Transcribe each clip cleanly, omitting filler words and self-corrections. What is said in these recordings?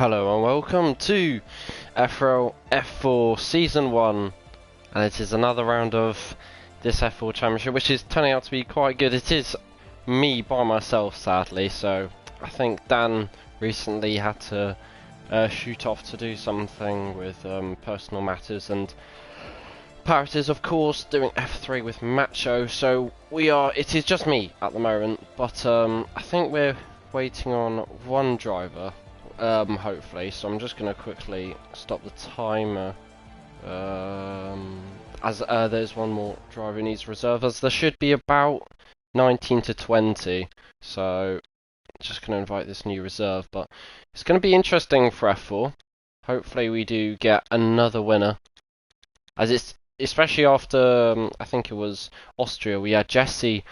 Hello and welcome to FRL F4 Season 1, and it is another round of this F4 Championship, which is turning out to be quite good. It is me by myself, sadly, so I think Dan recently had to shoot off to do something with personal matters, and Parrot is of course doing F3 with Macho, so it is just me at the moment, but I think we're waiting on one driver. Hopefully, so I'm just going to quickly stop the timer, as there's one more driver who needs reserve, as there should be about 19 to 20, so just going to invite this new reserve, but it's going to be interesting for F4. Hopefully we do get another winner, as it's, especially after, I think it was Austria, we had Jesse,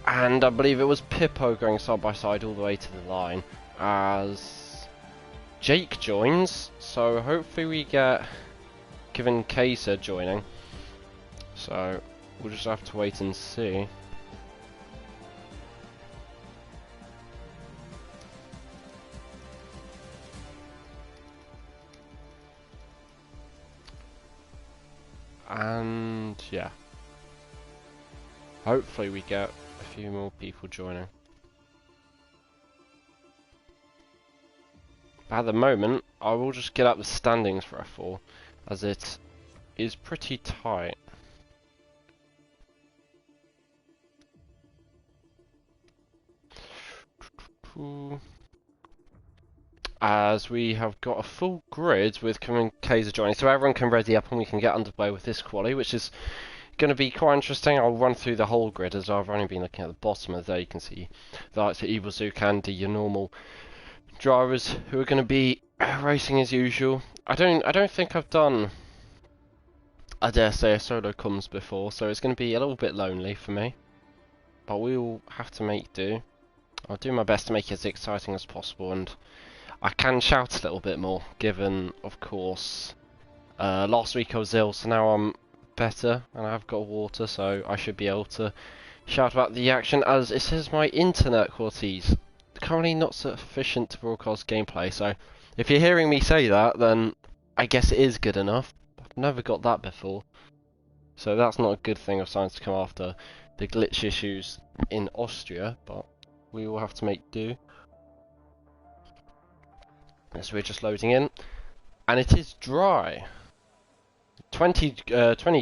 and I believe it was Pippo going side by side all the way to the line, as Jake joins, so hopefully we get Kevin Kaiser joining, so we'll just have to wait and see. And yeah, hopefully we get a few more people joining. At the moment, I will just get up the standings for F4, as it is pretty tight. As we have got a full grid with Kaiser joining, so everyone can ready up and we can get underway with this quali, which is going to be quite interesting. I'll run through the whole grid, as I've only been looking at the bottom of there. You can see the likes of Iwazu, Candy, your normal drivers who are going to be racing as usual. I don't think I've done, I dare say, a solo comms before, so it's going to be a little bit lonely for me, but we'll have to make do. I'll do my best to make it as exciting as possible, and I can shout a little bit more, given, of course, last week I was ill, so now I'm better and I've got water, so I should be able to shout about the action, as it says my internet qualities currently not sufficient to broadcast gameplay. So if you're hearing me say that, then I guess it is good enough. I've never got that before, so that's not a good thing of science to come after the glitch issues in Austria, but we will have to make do. So we're just loading in, and it is dry. 20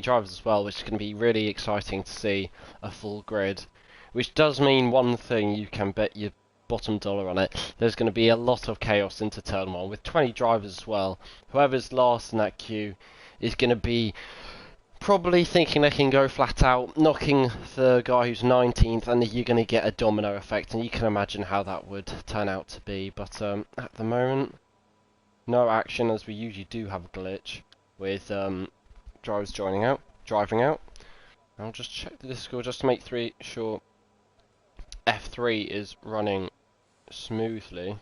drivers as well, which is going to be really exciting to see a full grid, which does mean one thing: you can bet your bottom dollar on it. There's going to be a lot of chaos into turn 1 with 20 drivers as well. Whoever's last in that queue is going to be probably thinking they can go flat out, knocking the guy who's 19th, and you're going to get a domino effect, and you can imagine how that would turn out to be. But at the moment, no action, as we usually do have a glitch with drivers driving out. I'll just check the Discord just to make sure F3 is running smoothly.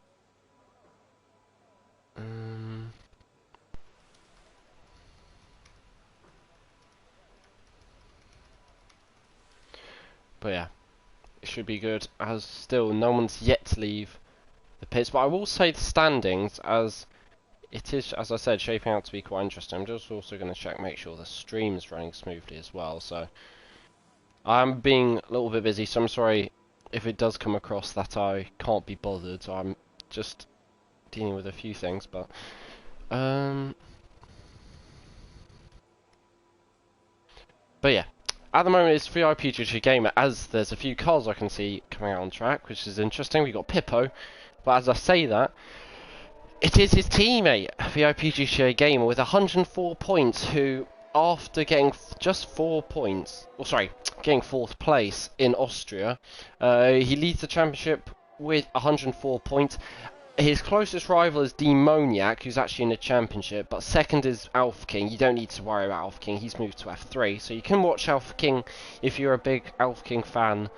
But yeah, it should be good, as still no one's yet to leave the pits. But I will say the standings, as it is, as I said, shaping out to be quite interesting. I'm just also going to check, make sure the stream is running smoothly as well. So I'm being a little bit busy, so I'm sorry if it does come across that I can't be bothered. I'm just dealing with a few things, but yeah, at the moment it's VIP GG Gamer, as there's a few cars I can see coming out on track, which is interesting. We got Pippo, but as I say that, it is his teammate, VIP GG Gamer, with 104 points, who, after getting just 4 points, or sorry, getting 4th place in Austria, he leads the championship with 104 points. His closest rival is Demoniac, who's actually in the championship, but second is Alpha King. You don't need to worry about Alpha King, he's moved to F3, so you can watch Alpha King if you're a big Alpha King fan,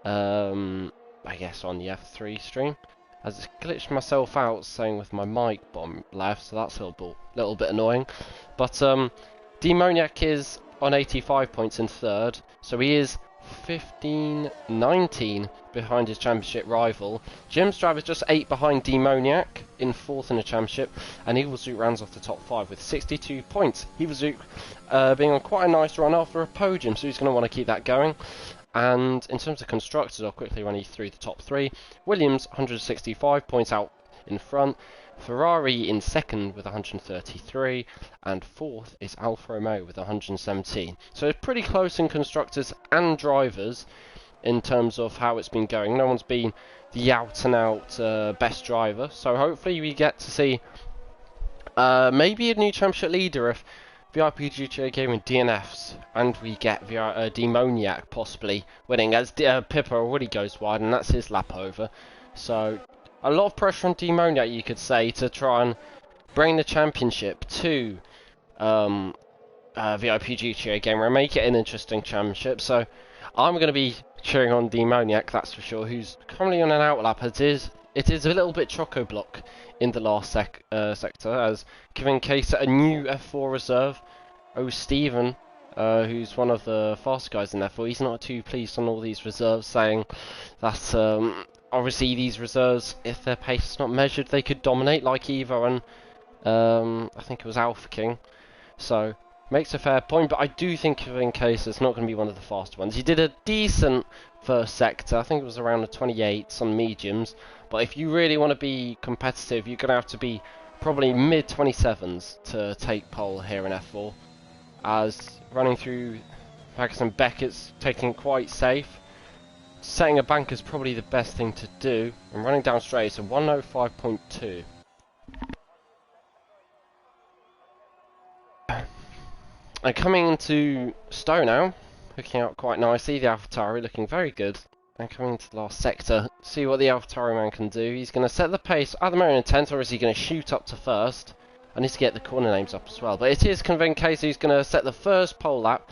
I guess on the F3 stream. As it's glitched myself out saying with my mic bomb left, so that's a little bit annoying. But Demoniac is on 85 points in third, so he is 15-19 behind his championship rival. Jim's driver is just 8 behind Demoniac in 4th in the championship, and Evil Zook rounds off the top 5 with 62 points. Evil Zook being on quite a nice run after a podium, so he's going to want to keep that going. And in terms of constructors, I'll quickly run you through the top 3. Williams, 165 points out in front. Ferrari in 2nd with 133, and 4th is Alfa Romeo with 117. So it's pretty close in constructors and drivers in terms of how it's been going. No one's been the out-and-out best driver, so hopefully we get to see maybe a new championship leader if VIP GTA Gaming DNFs, and we get Demoniac possibly winning, as Pippa already goes wide, and that's his lap over. So a lot of pressure on Demoniac, you could say, to try and bring the championship to VIP GTA Gamer and make it an interesting championship. So I'm going to be cheering on Demoniac, that's for sure, who's currently on an outlap. It is a little bit choco-block in the last sector, as giving case a new F4 reserve. Stephen, who's one of the fast guys in F4, he's not too pleased on all these reserves, saying that obviously these reserves, if their pace is not measured, they could dominate like Evo and I think it was Alpha King. So makes a fair point, but I do think in case it's not going to be one of the fast ones. He did a decent first sector, I think it was around the 28s on mediums, but if you really want to be competitive, you're going to have to be probably mid 27s to take pole here in F4, as running through Ferguson Beckett's taking it quite safe. Setting a bank is probably the best thing to do, and running down straight is a 105.2. And coming into Stowe now, hooking out quite nicely, the AlphaTauri looking very good. And coming into the last sector, see what the AlphaTauri man can do. He's going to set the pace at the moment in 10th, or is he going to shoot up to first? I need to get the corner names up as well. But it is Convin Case who's going to set the first pole lap,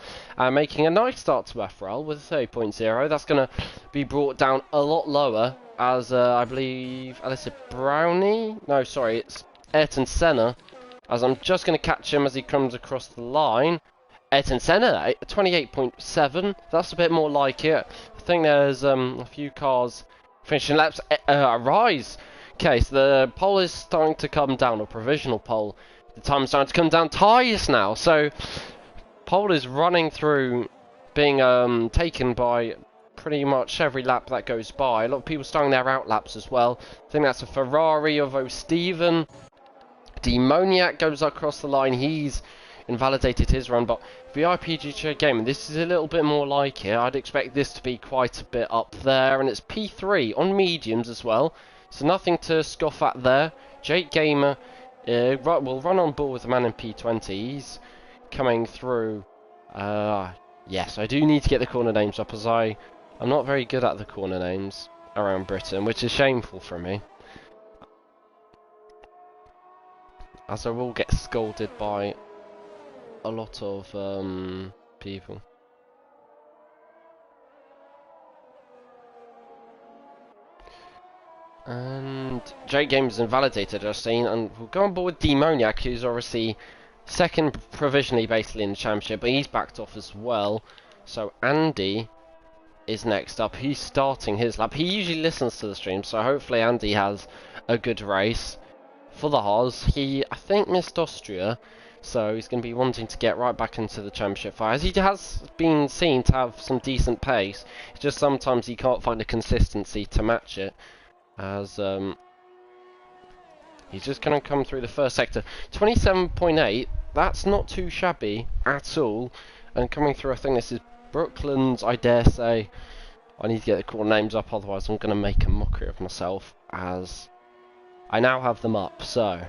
making a nice start to FRL with a 30.0. That's going to be brought down a lot lower, as I believe Alyssa Brownie, no sorry, it's Ayrton Senna, as I'm just going to catch him as he comes across the line. Ayrton Senna, 28.7, that's a bit more like it. I think there's a few cars finishing laps. Rise! Okay, so the pole is starting to come down, or provisional pole. The time is starting to come down. Tyres now, so pole is running through, being taken by pretty much every lap that goes by. A lot of people starting their out laps as well. I think that's a Ferrari of O'Steven. Demoniac goes across the line. He's invalidated his run, but VIP GTA Gaming, this is a little bit more like it. I'd expect this to be quite a bit up there, and it's P3 on mediums as well. So nothing to scoff at there. Jake Gamer will run on board with the man in P20. He's coming through. Yes, I do need to get the corner names up, as I'm not very good at the corner names around Britain, which is shameful for me, as I will get scolded by a lot of people. And Jake Games invalidated, I've seen, and we'll go on board with Demoniac, who's obviously second provisionally basically in the championship, but he's backed off as well. So Andy is next up. He's starting his lap. He usually listens to the stream, so hopefully Andy has a good race for the Haas. He, I think, missed Austria, so he's going to be wanting to get right back into the championship fire, as he has been seen to have some decent pace. It's just sometimes he can't find the consistency to match it, as he's just going to come through the first sector. 27.8, that's not too shabby at all. And coming through, I think this is Brooklands, I dare say. I need to get the corner names up, otherwise I'm going to make a mockery of myself, as I now have them up. So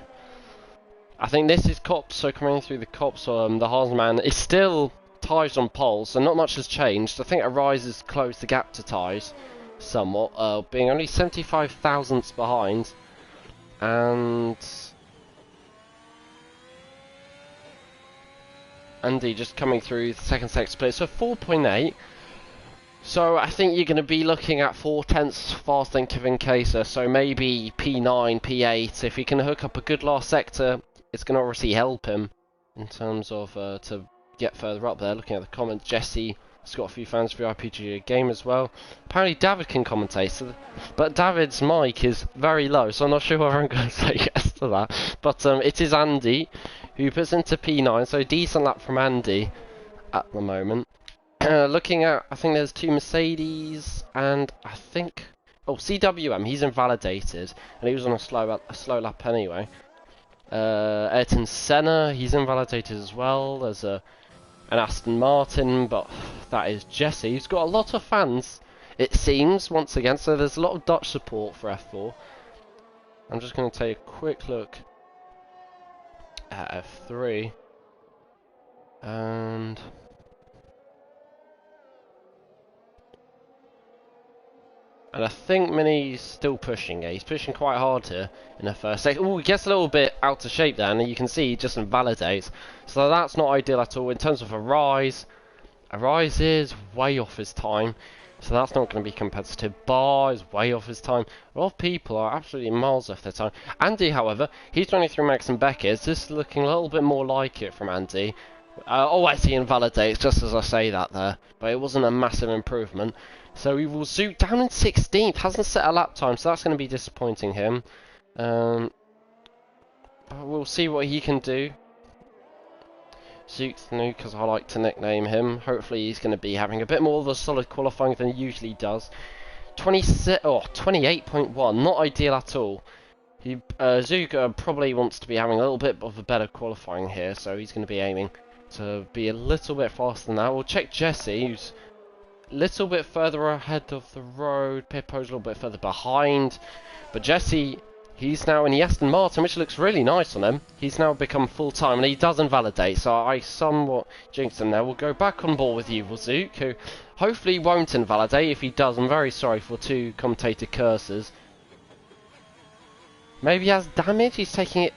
I think this is Cops, so coming through the Cops, the Haasman is still Ties on pole, so not much has changed. I think Arise has closed the gap to Ties somewhat, being only 75 thousandths behind, and Andy just coming through the second sector split, so 4.8. So I think you're going to be looking at 4 tenths faster than Kevin Kaser, so maybe P9, P8. If he can hook up a good last sector, it's going to obviously help him in terms of to get further up there. Looking at the comments, Jesse It's got a few fans for the RPG game as well. Apparently David can commentate, so, but David's mic is very low, so I'm not sure whether I'm going to say yes to that. But it is Andy who puts into P9, so decent lap from Andy at the moment. Looking at, I think there's 2 Mercedes, and I think, oh, CWM, he's invalidated, and he was on a slow lap anyway. Ayrton Senna, he's invalidated as well. There's an Aston Martin, but that is Jesse. He's got a lot of fans, it seems, once again, so there's a lot of Dutch support for F4. I'm just going to take a quick look at F3. And I think Mini's still pushing it. He's pushing quite hard here in the first second. Oh, he gets a little bit out of shape there, and you can see he just invalidates. So that's not ideal at all. In terms of a rise is way off his time. So that's not going to be competitive. Bar is way off his time. A lot of people are absolutely miles off their time. Andy, however, he's running through Max and Beckett. This is looking a little bit more like it from Andy. Oh, I see, invalidates, just as I say that there. But it wasn't a massive improvement. So we will zoom down in 16th. Hasn't set a lap time, so that's going to be disappointing him. We'll see what he can do. Zook's new, because I like to nickname him. Hopefully he's going to be having a bit more of a solid qualifying than he usually does. 28.1, not ideal at all. Zook probably wants to be having a little bit of a better qualifying here, so he's going to be aiming to be a little bit faster than that. We'll check Jesse, who's a little bit further ahead of the road. Pippo's a little bit further behind. But Jesse, he's now in the Aston Martin, which looks really nice on him. He's now become full-time, and he does invalidate, so I somewhat jinxed him there. We'll go back on board with you, Zook, who hopefully won't invalidate. If he does, I'm very sorry for 2 commentator curses. Maybe he has damage? He's taking it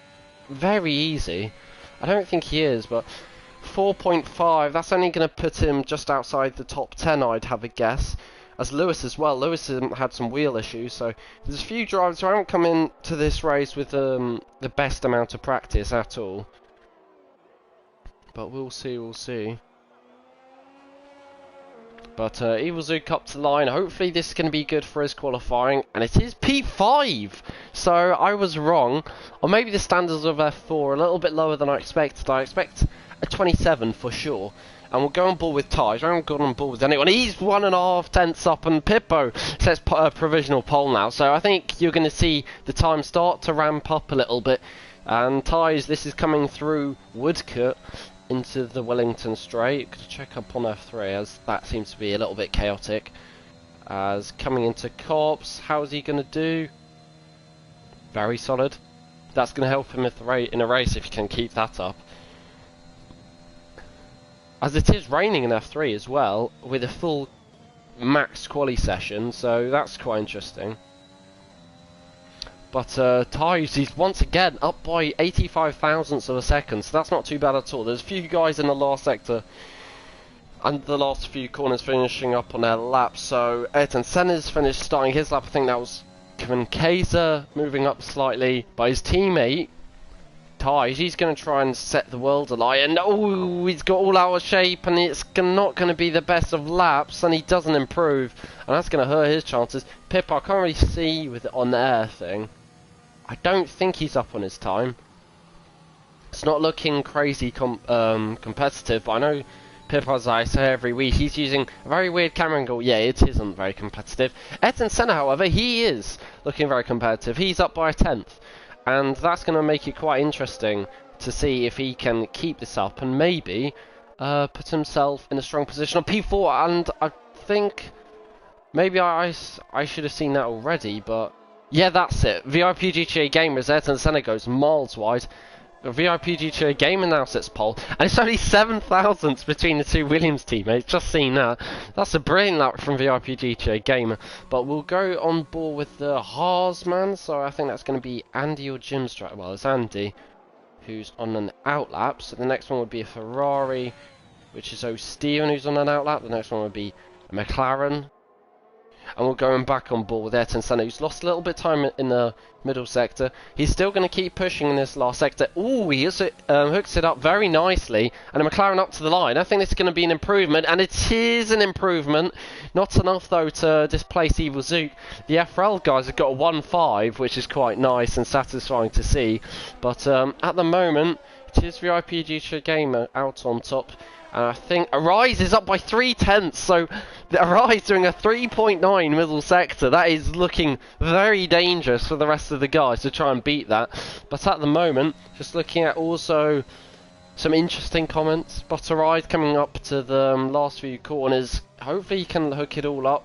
very easy. I don't think he is, but 4.5, that's only going to put him just outside the top 10, I'd have a guess. As Lewis as well. Lewis had some wheel issues, so there's a few drivers who haven't come into this race with the best amount of practice at all. But we'll see. But Evil Zook up to the line. Hopefully this is going to be good for his qualifying. And it is P5! So I was wrong. Or maybe the standards of F4 are a little bit lower than I expected. I expect a 27 for sure. And we'll go on board with Taj. I haven't gone on board with anyone. He's 1.5 tenths up, and Pippo says provisional pole now. So I think you're going to see the time start to ramp up a little bit. And Taj, this is coming through Woodcote into the Wellington Straight. Could check up on F3 as that seems to be a little bit chaotic. As coming into Corps, how's he going to do? Very solid. That's going to help him in a race if he can keep that up. As it is raining in F3 as well, with a full max quali session, so that's quite interesting. But Tyus, he's once again up by 85 thousandths of a second, so that's not too bad at all. There's a few guys in the last sector and the last few corners finishing up on their laps. So Ayrton Senna's finished starting his lap. I think that was Kevin Kaiser moving up slightly, but his teammate Taj, he's going to try and set the world alight, and oh, he's got all out of shape, and it's not going to be the best of laps, and he doesn't improve, and that's going to hurt his chances. Pip, I can't really see with the on-air thing. I don't think he's up on his time. It's not looking crazy competitive, but I know Pip, as I say every week, he's using a very weird camera angle. Yeah, it isn't very competitive. Ayrton Senna, however, he is looking very competitive. He's up by a tenth. And that's going to make it quite interesting to see if he can keep this up and maybe put himself in a strong position on P4. And I think maybe I should have seen that already, but yeah, that's it. VIP GTA Gamers, Ayrton Senna goes miles wide. VIP GTA Gamer now sets pole, and it's only 7 thousandths between the two Williams teammates. Just seen that. That's a brilliant lap from VIP GTA Gamer. But we'll go on board with the Haas man, so I think that's going to be Andy or Jim's drive. Well, it's Andy, who's on an outlap. So the next one would be a Ferrari, which is Steven, who's on an outlap. The next one would be a McLaren, And we're going back on board with Ayrton Senna, who's lost a little bit of time in the middle sector. He's still going to keep pushing in this last sector. Ooh, he hooks it up very nicely. And a McLaren up to the line. I think this is going to be an improvement, and it is an improvement. Not enough, though, to displace Evil Zook. The FRL guys have got a 1-5, which is quite nice and satisfying to see. But at the moment, it is VIPG Gamer out on top. And I think Arise is up by 3/10, so Arise doing a 3.9 middle sector. That is looking very dangerous for the rest of the guys to try and beat that. But at the moment, just looking at also some interesting comments. But Arise coming up to the last few corners. Hopefully he can hook it all up.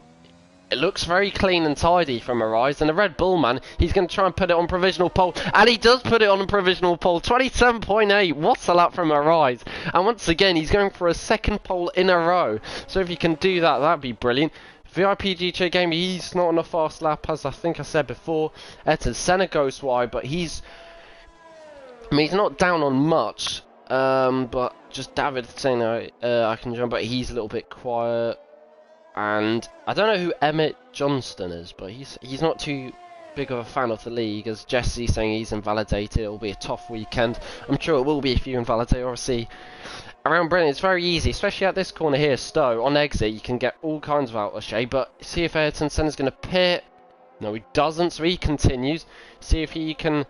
It looks very clean and tidy from Arise, and the Red Bull man, he's going to try and put it on provisional pole, and he does put it on a provisional pole, 27.8, what a lap from Arise, and once again, he's going for a second pole in a row, so if you can do that, that'd be brilliant. VIPG game, he's not on a fast lap, as I think I said before. Ayrton Senna goes wide, but he's not down on much, but just David saying I can jump, but he's a little bit quiet. And I don't know who Emmett Johnston is, but he's not too big of a fan of the league, as Jesse saying he's invalidated. It'll be a tough weekend. I'm sure it will be if you invalidate. Obviously, around Britain it's very easy, especially at this corner here, Stowe. On exit, you can get all kinds of out of shade, but see if Ayrton Senna's going to pit. No, he doesn't, so he continues. See if he can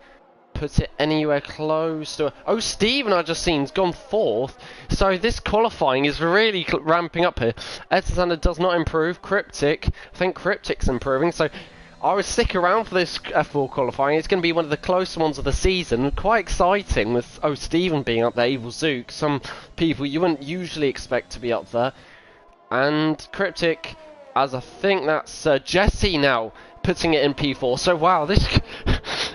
put it anywhere close to... Oh, Steven I just seen has gone 4th. So this qualifying is really ramping up here. Ayrton Senna does not improve. Cryptic, I think Cryptic's improving. So I would stick around for this F4 qualifying. It's going to be one of the closer ones of the season. Quite exciting with Steven being up there, Evil Zook. Some people you wouldn't usually expect to be up there. And Cryptic, as I think that's Jesse now, putting it in P4. So wow, this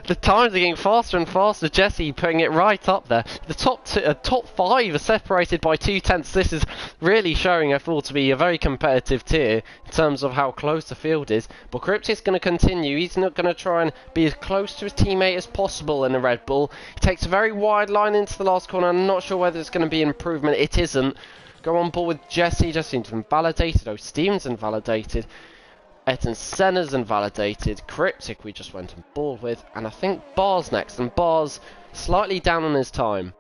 the times are getting faster and faster. Jesse putting it right up there. The top 5 are separated by 2/10. This is really showing F4 to be a very competitive tier in terms of how close the field is. But Cryptic's going to continue. He's not going to try and be as close to his teammate as possible in a Red Bull. He takes a very wide line into the last corner. I'm not sure whether it's going to be an improvement. It isn't. Go on board with Jesse. Jesse's invalidated. Oh, Steven's invalidated. Ayrton Senna's invalidated. Cryptic we just went on board with. And I think Bar's next. And Bar's slightly down on his time.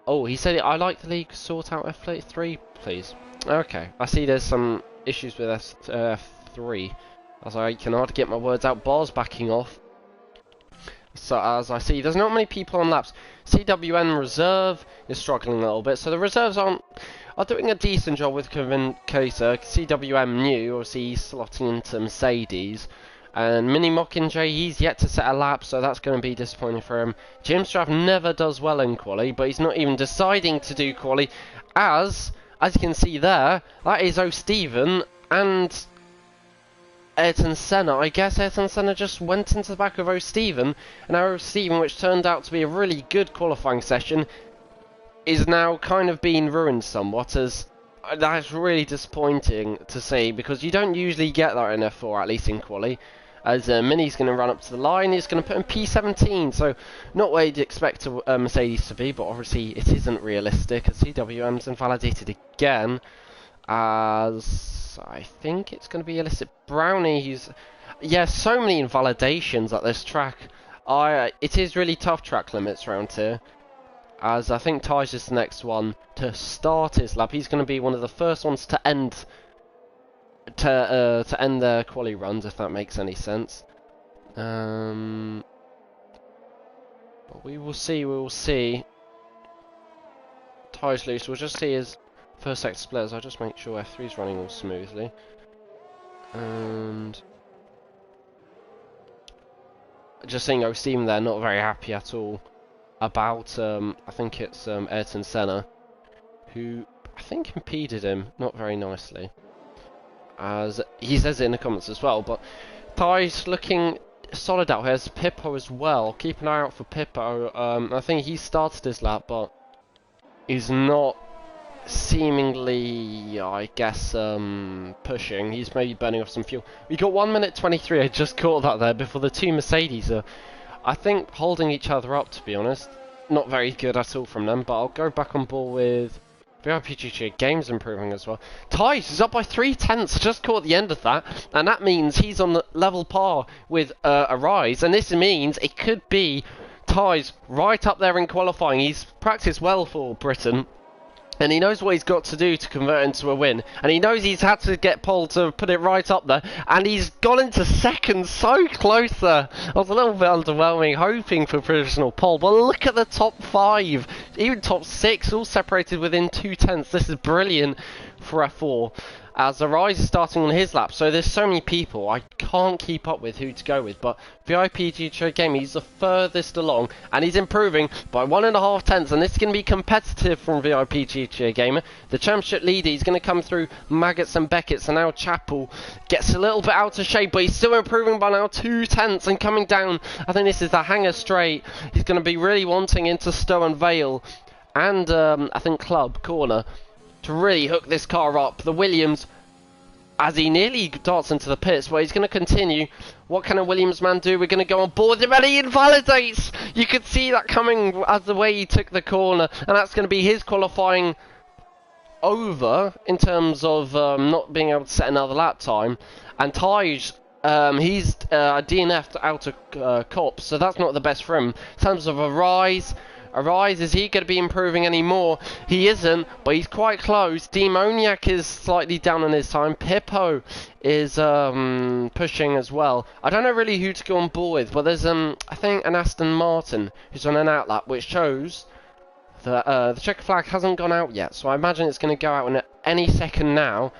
Oh, he said, I like the league. Sort out F3, please. Okay. I see there's some issues with F3. As I can hardly get my words out. Bar's backing off. So as I see, there's not many people on laps. CWN reserve is struggling a little bit. So the reserves are doing a decent job with Kaiser. CWM new, obviously he's slotting into Mercedes. And Mini Mockingjay, he's yet to set a lap, so that's going to be disappointing for him. Jim Straff never does well in quali, but he's not even deciding to do quali. As you can see there, that is Steven and Ayrton Senna. I guess Ayrton Senna just went into the back of Steven, and Steven, which turned out to be a really good qualifying session, is now kind of being ruined somewhat, as that's really disappointing to see, because you don't usually get that in F4, at least in quali. As Mini's going to run up to the line, he's going to put in P17, so not where you'd expect a Mercedes to be, but obviously it isn't realistic, as CWM's invalidated again, as I think it's going to be illicit Brownie, who's... Yeah, so many invalidations at this track. It is really tough track limits around here, as I think Ty's is the next one to start his lap. He's going to be one of the first ones to end their quali runs, if that makes any sense. But we will see. Ty's loose. We'll just see his first sector splitters. I'll just make sure F3's running all smoothly. And just seeing Steven there, not very happy at all about, I think it's Ayrton Senna, who I think impeded him, not very nicely. As he says it in the comments as well, but Ty's looking solid out here. As Pippo as well. Keep an eye out for Pippo. I think he started his lap, but he's not seemingly, I guess, pushing. He's maybe burning off some fuel. We got 1 minute 23. I just caught that there before the two Mercedes are, I think, holding each other up, to be honest. Not very good at all from them, but I'll go back on board with VIPGG Games improving as well. Tice is up by 3/10, just caught the end of that, and that means he's on the level par with Arise, and this means it could be Tice right up there in qualifying. He's practiced well for Britain, and he knows what he's got to do to convert into a win. And he knows he's had to get Paul to put it right up there. And he's gone into second, so close there. I was a little bit underwhelming, hoping for provisional pole. But look at the top 5, even top 6, all separated within 2/10. This is brilliant for F4. As Arise is starting on his lap, so there's so many people, I can't keep up with who to go with, but VIPGG Game, he's the furthest along, and he's improving by 1.5 tenths, and this is going to be competitive from VIPGG Gamer. The championship leader, he's going to come through Maggots and Beckett's, and now Chappell gets a little bit out of shape, but he's still improving by now 2/10 and coming down. I think this is the hanger straight. He's going to be really wanting into Stowe and Vale, and I think Club Corner, to really hook this car up. The Williams, as he nearly darts into the pits, but he's going to continue. What can a Williams man do? We're going to go on board him, and he invalidates! You could see that coming as the way he took the corner, and that's going to be his qualifying over in terms of not being able to set another lap time. And Taj, he's DNF'd out of Cop, so that's not the best for him. In terms of Arise, is he going to be improving anymore? He isn't, but he's quite close. Demoniac is slightly down on his time. Pippo is pushing as well. I don't know really who to go on board with, but there's I think an Aston Martin who's on an outlap, which shows that the checker flag hasn't gone out yet, so I imagine it's going to go out in any second now.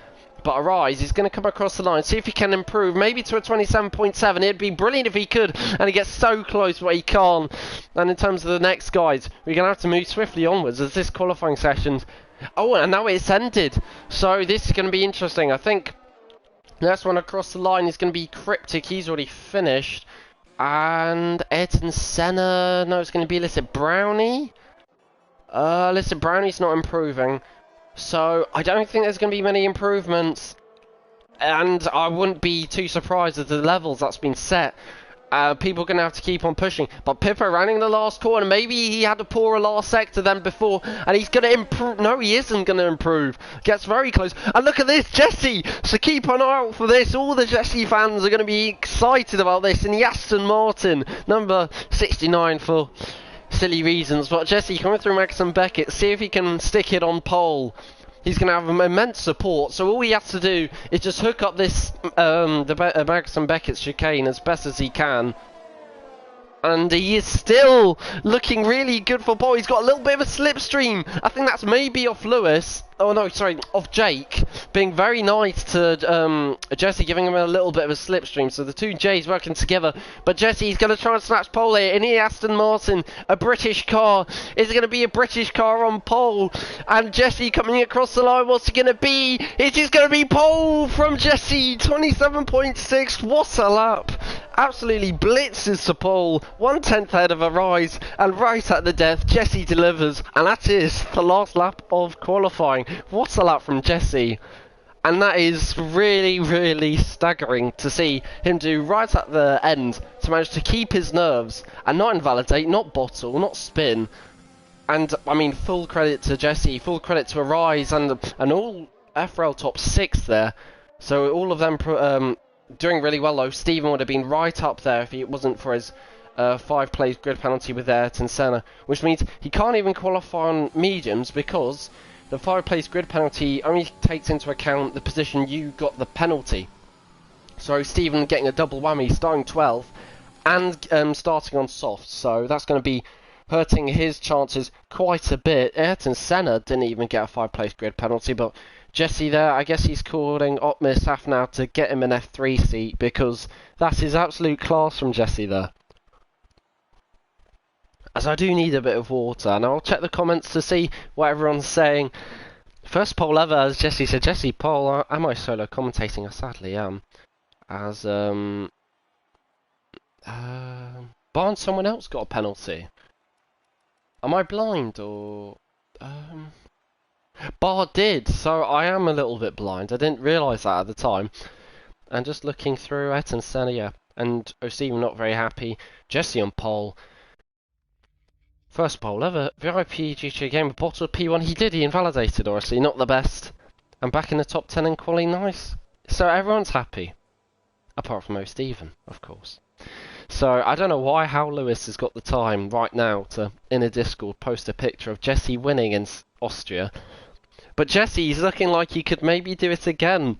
But Arise is going to come across the line, see if he can improve, maybe to a 27.7. It'd be brilliant if he could, and he gets so close, but he can't. And in terms of the next guys, we're going to have to move swiftly onwards as this qualifying session. Oh, and now it's ended. So this is going to be interesting. I think the next one across the line is going to be Cryptic. He's already finished. And Ayrton Senna. No, it's going to be Illicit Brownie. Illicit Brownie's not improving. So, I don't think there's going to be many improvements, and I wouldn't be too surprised at the levels that's been set. People are going to have to keep on pushing, but Pippo running the last corner, maybe he had a poorer last sector than before, and he's going to improve. No, he isn't going to improve. Gets very close, and look at this, Jesse! So keep an eye out for this. All the Jesse fans are going to be excited about this in the Aston Martin, number 69 for silly reasons, but Jesse coming through Max and Beckett, see if he can stick it on pole. He's going to have immense support, so all he has to do is just hook up this Max and Beckett chicane as best as he can. And he is still looking really good for pole. He's got a little bit of a slipstream. I think that's maybe off Lewis. Oh no, sorry, off Jake. Being very nice to Jesse, giving him a little bit of a slipstream. So the two J's working together. But Jesse's going to try and snatch pole here in the Aston Martin. A British car. Is it going to be a British car on pole? And Jesse coming across the line. What's it going to be? It is going to be pole from Jesse. 27.6. What a lap. Absolutely blitzes to pole. 1/10 ahead of Arise. And right at the death, Jesse delivers. And that is the last lap of qualifying. What a lap from Jesse. And that is really, really staggering to see him do right at the end to manage to keep his nerves and not invalidate, not bottle, not spin. And, I mean, full credit to Jesse, full credit to Arise and all FRL top 6 there. So all of them doing really well, though. Stephen would have been right up there if it wasn't for his 5-place grid penalty with Ayrton Senna, which means he can't even qualify on mediums because the 5-place grid penalty only takes into account the position you got the penalty. So Stephen getting a double whammy, starting 12th and starting on soft. So that's going to be hurting his chances quite a bit. Ayrton Senna didn't even get a 5-place grid penalty, but Jesse there, I guess he's calling Optimus Saf now to get him an F3 seat because that is absolute class from Jesse there. As I do need a bit of water, and I'll check the comments to see what everyone's saying. First poll ever, as Jesse said. Jesse, poll, am I solo commentating? I sadly am. As, Barnes, someone else got a penalty. Am I blind, or, Bar did, so I am a little bit blind. I didn't realise that at the time. And just looking through Ayrton Senna, yeah, and O'Stephen not very happy. Jesse on pole. First pole ever. VIP GT game, a bottle of P1. He did, he invalidated, honestly. Not the best. And back in the top 10 in quali, nice. So everyone's happy. Apart from Steven, of course. So I don't know why Hal Lewis has got the time right now to, in a Discord, post a picture of Jesse winning in Austria. But Jesse's looking like he could maybe do it again.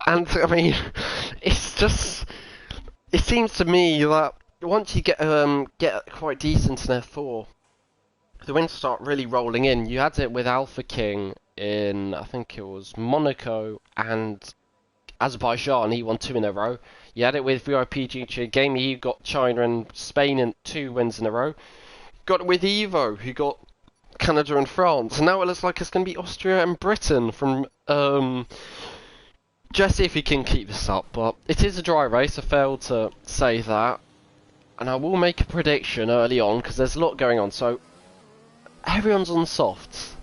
And, I mean, it's just... It seems to me that once you get quite decent in F4, the wins start really rolling in. You had it with Alpha King in, I think it was Monaco and Azerbaijan. He won 2 in a row. You had it with VIP GT Game. You got China and Spain in 2 wins in a row. Got it with Evo, who got Canada and France. And now it looks like it's going to be Austria and Britain from Jesse, if he can keep this up. But it is a dry race. I failed to say that. And I will make a prediction early on because there's a lot going on. So everyone's on softs.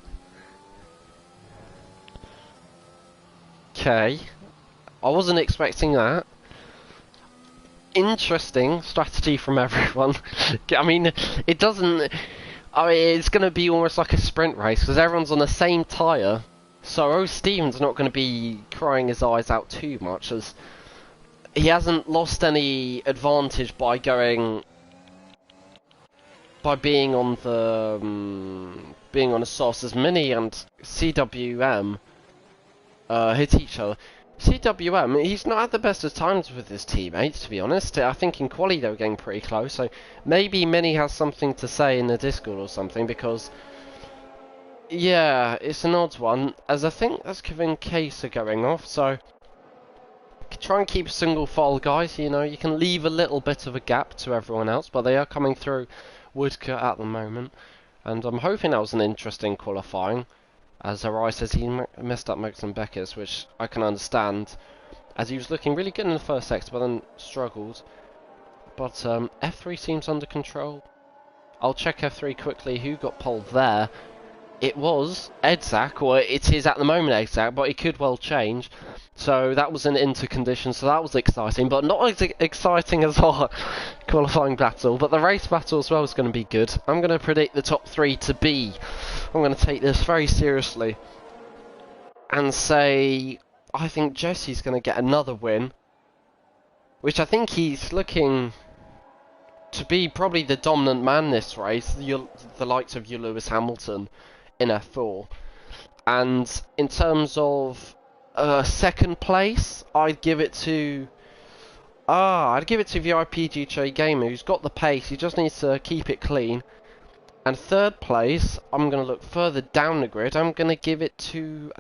Okay. I wasn't expecting that. Interesting strategy from everyone. I mean, it doesn't... I mean, it's going to be almost like a sprint race because everyone's on the same tyre. So Steven's not going to be crying his eyes out too much as he hasn't lost any advantage by being on the being on a sauce as Mini and CWM hit each other. CWM, he's not had the best of times with his teammates, to be honest. I think in quali they were getting pretty close, so maybe Mini has something to say in the Discord or something, because yeah, it's an odd one, as I think that's Kevin Case are going off, so try and keep a single file, guys. You know, you can leave a little bit of a gap to everyone else, but they are coming through Woodcut at the moment, and I'm hoping that was an interesting qualifying. As Arai says, he messed up Max and Beckett's, which I can understand, as he was looking really good in the first sector, but then struggled. But F3 seems under control. I'll check F3 quickly, who got pole there. It was Edzak, or it is at the moment Edzak, but it could well change. So that was an intercondition, so that was exciting, but not as exciting as our qualifying battle. But the race battle as well is going to be good. I'm going to predict the top 3 to be. I'm going to take this very seriously and say I think Jesse's going to get another win, which I think he's looking to be probably the dominant man this race, the likes of you, Lewis Hamilton in F4. And in terms of second place, I'd give it to VIP GJ Gamer, who's got the pace. He just needs to keep it clean. And third place, I'm going to look further down the grid. I'm going to give it to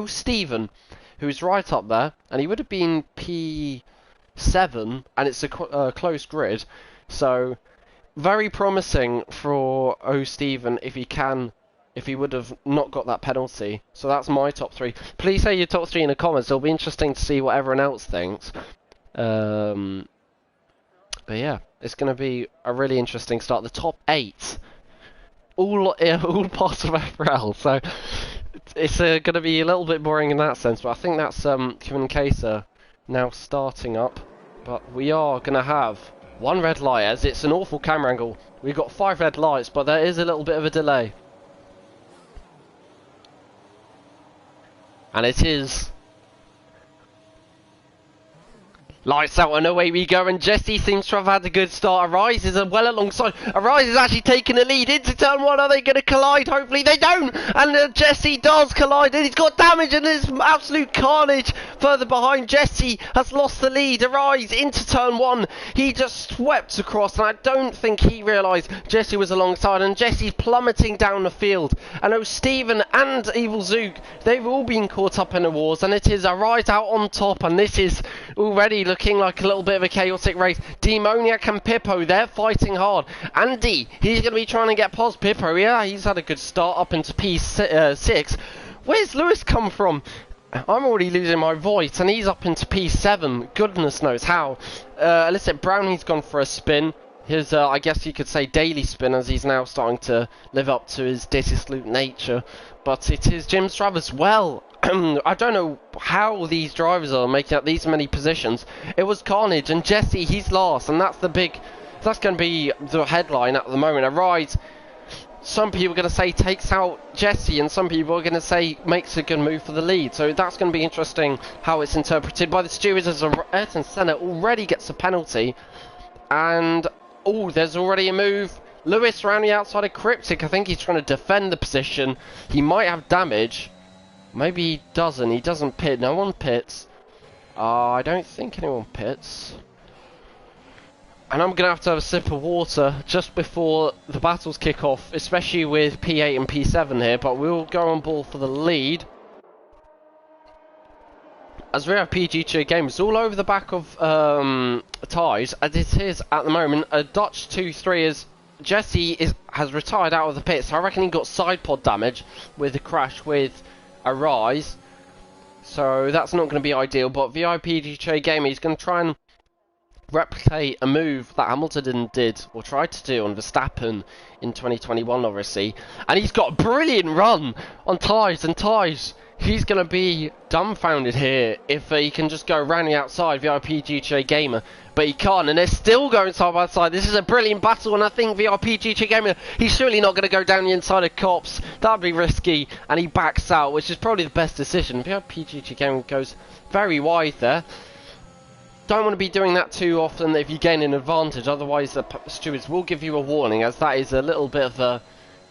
Steven, who's right up there, and he would have been P7, and it's a close grid. So very promising for Steven if he would have not got that penalty. So that's my top 3. Please say your top 3 in the comments. It'll be interesting to see what everyone else thinks. But yeah, it's going to be a really interesting start. The top 8, all parts of FRL. So it's going to be a little bit boring in that sense. But I think that's Kevin Kaser now starting up. But we are going to have one red light, as it's an awful camera angle. We've got 5 red lights, but there is a little bit of a delay. And it is lights out and away we go, and Jesse seems to have had a good start. Arise is well alongside. Arise is actually taking the lead into turn 1. Are they going to collide? Hopefully they don't. And Jesse does collide, and he's got damage, and there's absolute carnage further behind. Jesse has lost the lead. Arise into turn 1. He just swept across, and I don't think he realised Jesse was alongside, and Jesse's plummeting down the field. And Steven and Evil Zook, they've all been caught up in the wars, and it is Arise out on top, and this is already looking like a little bit of a chaotic race. Demoniac and Pippo, they're fighting hard. Andy, he's going to be trying to get past Pippo. Yeah, he's had a good start up into P6. Where's Lewis come from? I'm already losing my voice, and he's up into P7. Goodness knows how. Illicit Brown, he's gone for a spin. His, I guess you could say, daily spin, as he's now starting to live up to his dissolute nature. But it is Jim Travers. Well, I don't know how these drivers are making up these many positions. It was carnage, and Jesse, he's last, and that's the big That's going to be the headline at the moment. A ride, some people are going to say takes out Jesse, and some people are going to say makes a good move for the lead. So that's going to be interesting how it's interpreted by the stewards, as Ayrton Senna already gets a penalty. And, oh, there's already a move. Lewis around the outside of Cryptic. I think he's trying to defend the position. He might have damage. Maybe he doesn't. He doesn't pit. No one pits. I don't think anyone pits. And I'm going to have a sip of water just before the battles kick off, especially with P8 and P7 here, but we'll go on ball for the lead. As we have PGA games all over the back of ties, as it is at the moment, a Dutch 2-3 as Jesse has retired out of the pit, so I reckon he got side pod damage with the crash with a rise. So that's not going to be ideal, but VIP PGA Gamer, he's going to try and replicate a move that Hamilton did, or tried to do, on Verstappen in 2021, obviously. And he's got a brilliant run on ties, and ties, he's going to be dumbfounded here if he can just go around the outside, VIP GTA Gamer. But he can't, and they're still going side by side. This is a brilliant battle, and I think VIP GTA Gamer, he's surely not going to go down the inside of Cops. That would be risky, and he backs out, which is probably the best decision. VIP GTA Gamer goes very wide there. Don't want to be doing that too often if you gain an advantage, otherwise the stewards will give you a warning, as that is a little bit of a,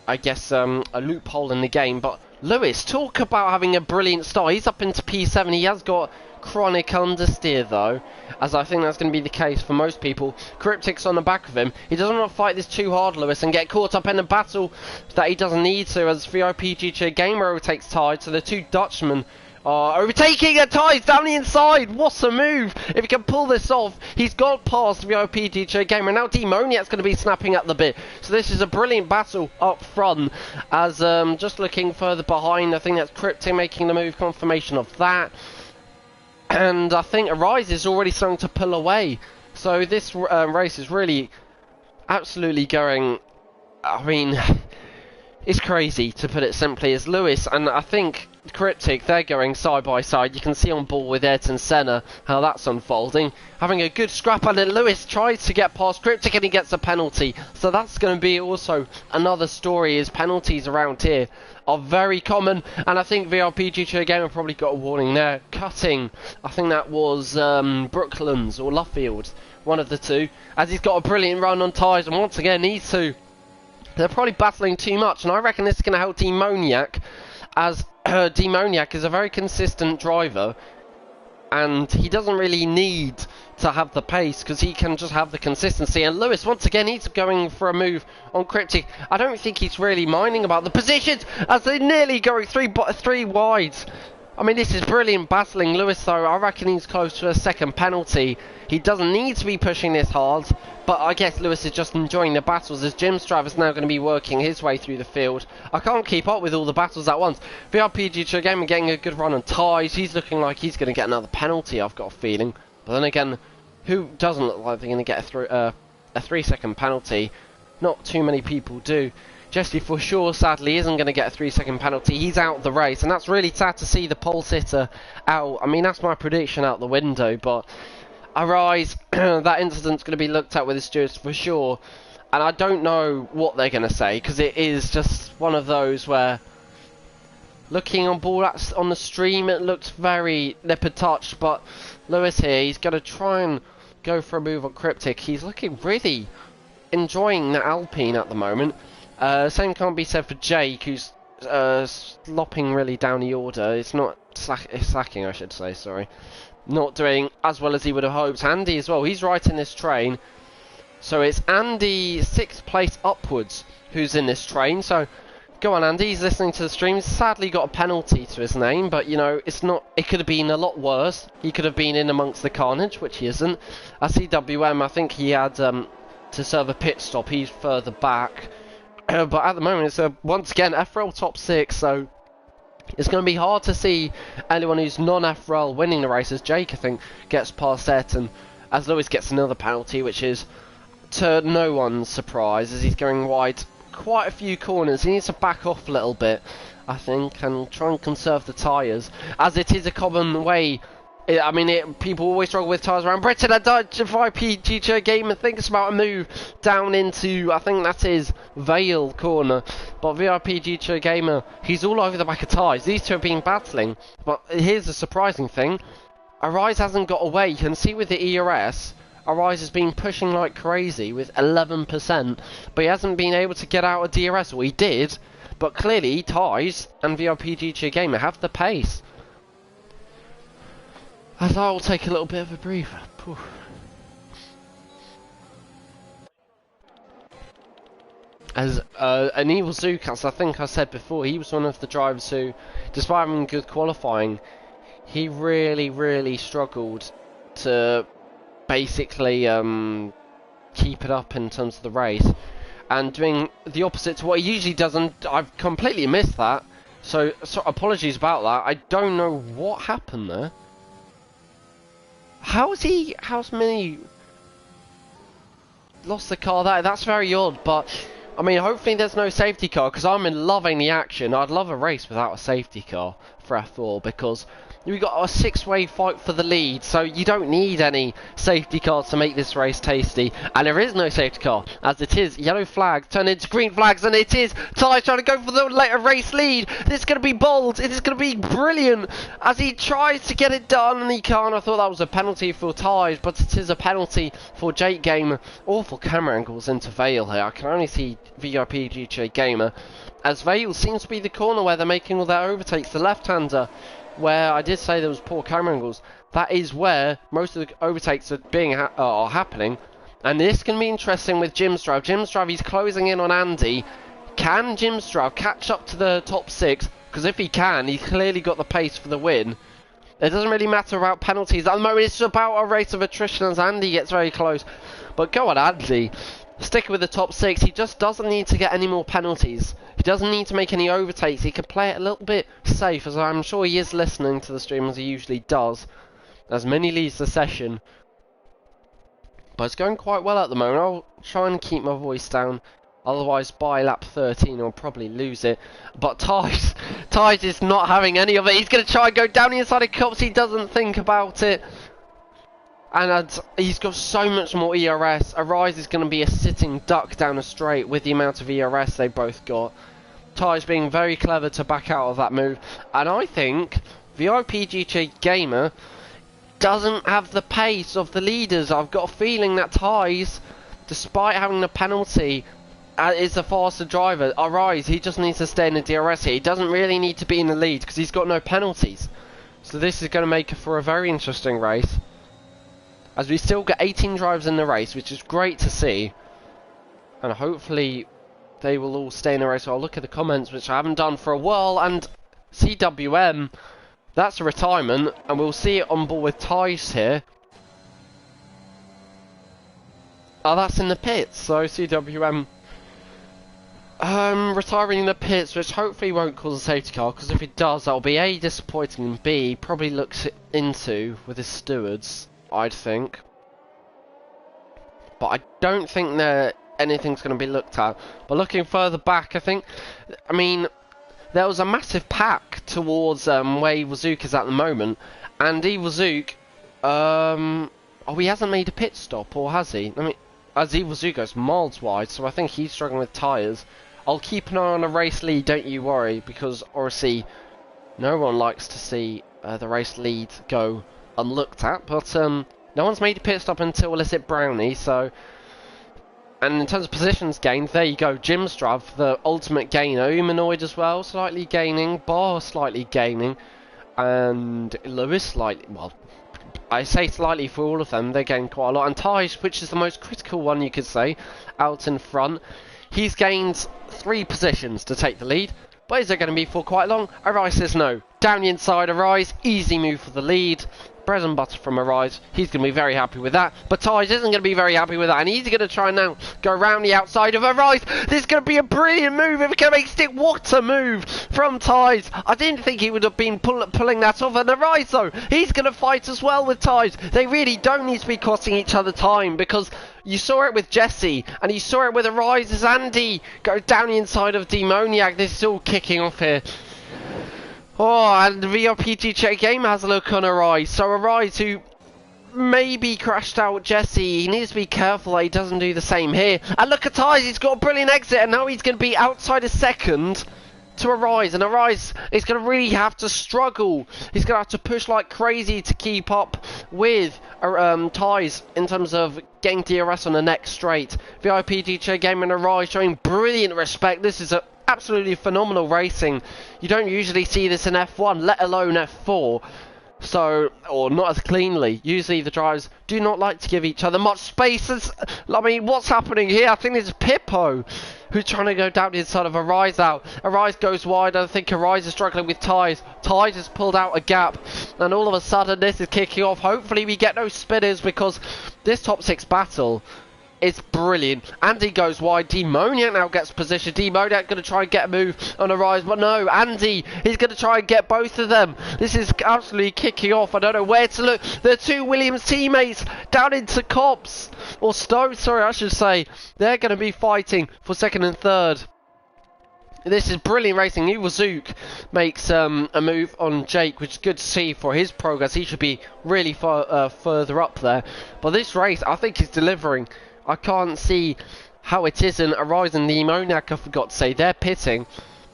I guess, a loophole in the game. But Lewis, talk about having a brilliant start. He's up into P7. He has got chronic understeer though, as I think that's going to be the case for most people. Cryptic's on the back of him. He doesn't want to fight this too hard, Lewis, and get caught up in a battle that he doesn't need to, as VIP GTA Gamer overtakes tied. So the two Dutchmen are overtaking their ties down the inside. What a move! If he can pull this off, he's got past VIP DJ Gamer. Now Demoniac's going to be snapping at the bit. So this is a brilliant battle up front. As just looking further behind, I think that's Cryptic making the move, confirmation of that. And I think Arise is already starting to pull away. So this race is really absolutely going, I mean, it's crazy to put it simply, as Lewis and I think Cryptic, they're going side by side. You can see on ball with Ayrton Senna how that's unfolding. Having a good scrap, and then Lewis tries to get past Cryptic and he gets a penalty. So that's going to be also another story, is penalties around here are very common. And I think VRP GTA Gamer probably got a warning there. Cutting, I think that was Brooklands or Luffield, one of the two, as he's got a brilliant run on tyres, and once again these two, they're probably battling too much, and I reckon this is going to help Demoniac, as Demoniac is a very consistent driver, and he doesn't really need to have the pace because he can just have the consistency. And Lewis, once again, he's going for a move on Cryptic. I don't think he's really minding about the positions, as they're nearly going three wide. I mean, this is brilliant battling. Lewis, though, I reckon he's close to a second penalty. He doesn't need to be pushing this hard, but I guess Lewis is just enjoying the battles, as Jim Strav is now going to be working his way through the field. I can't keep up with all the battles at once. VRPG Gamer getting a good run on ties. He's looking like he's going to get another penalty, I've got a feeling. But then again, who doesn't look like they're going to get a 3-second penalty? Not too many people do. Jesse for sure, sadly, isn't going to get a 3-second penalty. He's out the race, and that's really sad to see the pole sitter out. I mean, that's my prediction out the window, but Arise, that incident's going to be looked at with the stewards for sure. And I don't know what they're going to say, because it is just one of those where, looking on board on the stream, it looks very nipper touched, but Lewis here, he's going to try and go for a move on Cryptic. He's looking really enjoying the Alpine at the moment. Same can't be said for Jake, who's slopping really down the order. It's not slacking, I should say, sorry. Not doing as well as he would have hoped. Andy as well, he's right in this train. So it's Andy 6th place upwards who's in this train. So go on, Andy, he's listening to the stream. He's sadly got a penalty to his name, but you know, it's not, it could have been a lot worse. He could have been in amongst the carnage, which he isn't. At CWM, I think he had to serve a pit stop. He's further back. But at the moment, it's once again FRL top 6, so it's going to be hard to see anyone who's non-FRL winning the race, as Jake, I think, gets past Ayrton, as Lewis gets another penalty, which is to no one's surprise, as he's going wide quite a few corners. He needs to back off a little bit, I think, and try and conserve the tyres, as it is a common way I mean, people always struggle with tyres around Britain. A Dutch VIPGJ Gamer thinks about a move down into, I think that is Vale corner. But VIPGJ Gamer, he's all over the back of tyres. These two have been battling. But here's the surprising thing. Arise hasn't got away. You can see with the ERS, Arise has been pushing like crazy with 11%. But he hasn't been able to get out of DRS. Well, he did. But clearly, Ties and VIPGJ Gamer have the pace. As I will take a little bit of a breather. Phew. As an Evil Zook, as I think I said before, he was one of the drivers who, despite having good qualifying, he really struggled to basically keep it up in terms of the race. And doing the opposite to what he usually does, and I've completely missed that. So apologies about that. I don't know what happened there. How's Mini lost the car there? That's very odd, but I mean, hopefully there's no safety car, because I'm loving the action. I'd love a race without a safety car for F4, because we've got a six-way fight for the lead, so you don't need any safety cars to make this race tasty. And there is no safety car, as it is yellow flags turn into green flags, and it is Ty trying to go for the later race lead. This is going to be bold. It is going to be brilliant as he tries to get it done, and he can't. I thought that was a penalty for Ty, but it is a penalty for Jake Gamer. Awful camera angles into Vale here. I can only see VIPGJ Gamer, as Vale seems to be the corner where they're making all their overtakes. The left-hander, where I did say there was poor camera angles, that is where most of the overtakes are happening. And this can be interesting with Jimstrav. Jimstrav, he's closing in on Andy. Can Jimstrav catch up to the top six? Because if he can, he's clearly got the pace for the win. It doesn't really matter about penalties. At the moment, it's about a race of attrition as Andy gets very close. But go on, Andy. Sticking with the top six, he just doesn't need to get any more penalties. He doesn't need to make any overtakes. He can play it a little bit safe, as I'm sure he is listening to the stream, as he usually does, as Mini leads the session. But it's going quite well at the moment. I'll try and keep my voice down, otherwise by lap 13 I'll probably lose it. But Ties is not having any of it. He's going to try and go down the inside of Cops. He doesn't think about it. And he's got so much more ERS. Arise is going to be a sitting duck down a straight with the amount of ERS they both got. Ty's being very clever to back out of that move. And I think VIPGJ Gamer doesn't have the pace of the leaders. I've got a feeling that Ty's, despite having the penalty, is the faster driver. Arise, he just needs to stay in the DRS here. He doesn't really need to be in the lead because he's got no penalties. So this is going to make it for a very interesting race, as we still get 18 drivers in the race, which is great to see. And hopefully they will all stay in the race. So I'll look at the comments, which I haven't done for a while. And CWM, that's a retirement. And we'll see it on board with Ties here. Oh, that's in the pits. So CWM retiring in the pits, which hopefully won't cause a safety car. Because if it does, that'll be A, disappointing, and B, probably looks into with his stewards, I'd think. But I don't think that anything's going to be looked at. But looking further back, I mean, there was a massive pack towards where Evil Zook is at the moment. And Evil Zook, oh, he hasn't made a pit stop, or has he? I mean, as Evil Zook goes miles wide, so I think he's struggling with tyres. I'll keep an eye on the race lead, don't you worry, because obviously no one likes to see the race lead go unlooked at, but no one's made a pit stop until Illicit Brownie, so. And in terms of positions gained, there you go, Jimstrav, the ultimate gainer, Humanoid as well, slightly gaining, Bar slightly gaining, and Lewis slightly, well, I say slightly for all of them, they gained quite a lot, and Taj, which is the most critical one you could say, out in front, he's gained 3 positions to take the lead. But is it going to be for quite long? Arise says no. Down the inside, Arise. Easy move for the lead. Bread and butter from Arise. He's going to be very happy with that. But Ties isn't going to be very happy with that. And he's going to try now go around the outside of Arise. This is going to be a brilliant move. If it can make stick, what a move from Ties. I didn't think he would have been pulling that off. And Arise, though, he's going to fight as well with Ties. They really don't need to be costing each other time, because you saw it with Jesse, and you saw it with Arise as Andy go down the inside of Demoniac. This is all kicking off here. Oh, and the VRPG game has a look on Arise. So Arise, who maybe crashed out Jesse, he needs to be careful that he doesn't do the same here. And look at Ties, he's got a brilliant exit, and now he's going to be outside a second to Arise, and Arise is going to really have to struggle. He's going to have to push like crazy to keep up with Ties in terms of getting DRS on the next straight. VIP DJ Game and Arise showing brilliant respect. This is absolutely phenomenal racing. You don't usually see this in F1, let alone F4. So, or not as cleanly. Usually the drivers do not like to give each other much space. I mean, what's happening here? I think it's Pippo who's trying to go down the inside of Arise out. Arise goes wide. I think Arise is struggling with Ties. Ties has pulled out a gap. And all of a sudden this is kicking off. Hopefully we get no spinners because this top 6 battle is brilliant. Andy goes wide. Demoniac now gets position. Demoniac going to try and get a move on Arise, but no, Andy, he's going to try and get both of them. This is absolutely kicking off. I don't know where to look. The two Williams teammates down into Cops, or Stowe, sorry, I should say. They're going to be fighting for second and third. This is brilliant racing. Iwazook makes a move on Jake, which is good to see for his progress. He should be really far further up there. But this race, I think, is delivering. I can't see how it isn't. Arise and Demoniac, I forgot to say, they're pitting.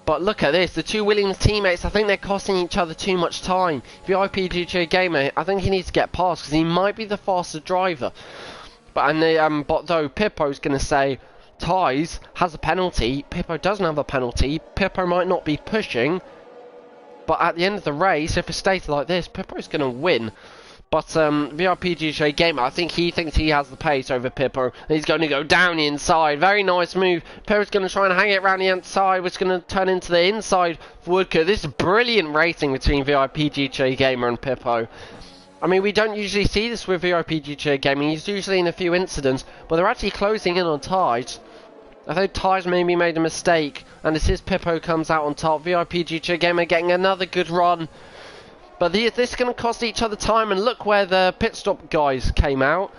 But look at this, the two Williams teammates, I think they're costing each other too much time. VIP DJ Gamer, I think he needs to get past because he might be the faster driver. But though Pippo's going to say Ties has a penalty, Pippo doesn't have a penalty. Pippo might not be pushing, but at the end of the race, if it stays like this, Pippo's going to win. But VIP DJ Gamer, I think he thinks he has the pace over Pippo. He's going to go down the inside. Very nice move. Pippo's going to try and hang it around the outside, which is going to turn into the inside for Woodcote. This is brilliant racing between VIP DJ Gamer and Pippo. I mean, we don't usually see this with VIP DJ Gaming. He's usually in a few incidents, but they're actually closing in on Ties. I think Ties maybe made a mistake, and this is Pippo comes out on top. VIP DJ Gamer getting another good run. But this is going to cost each other time, and look where the pit stop guys came out.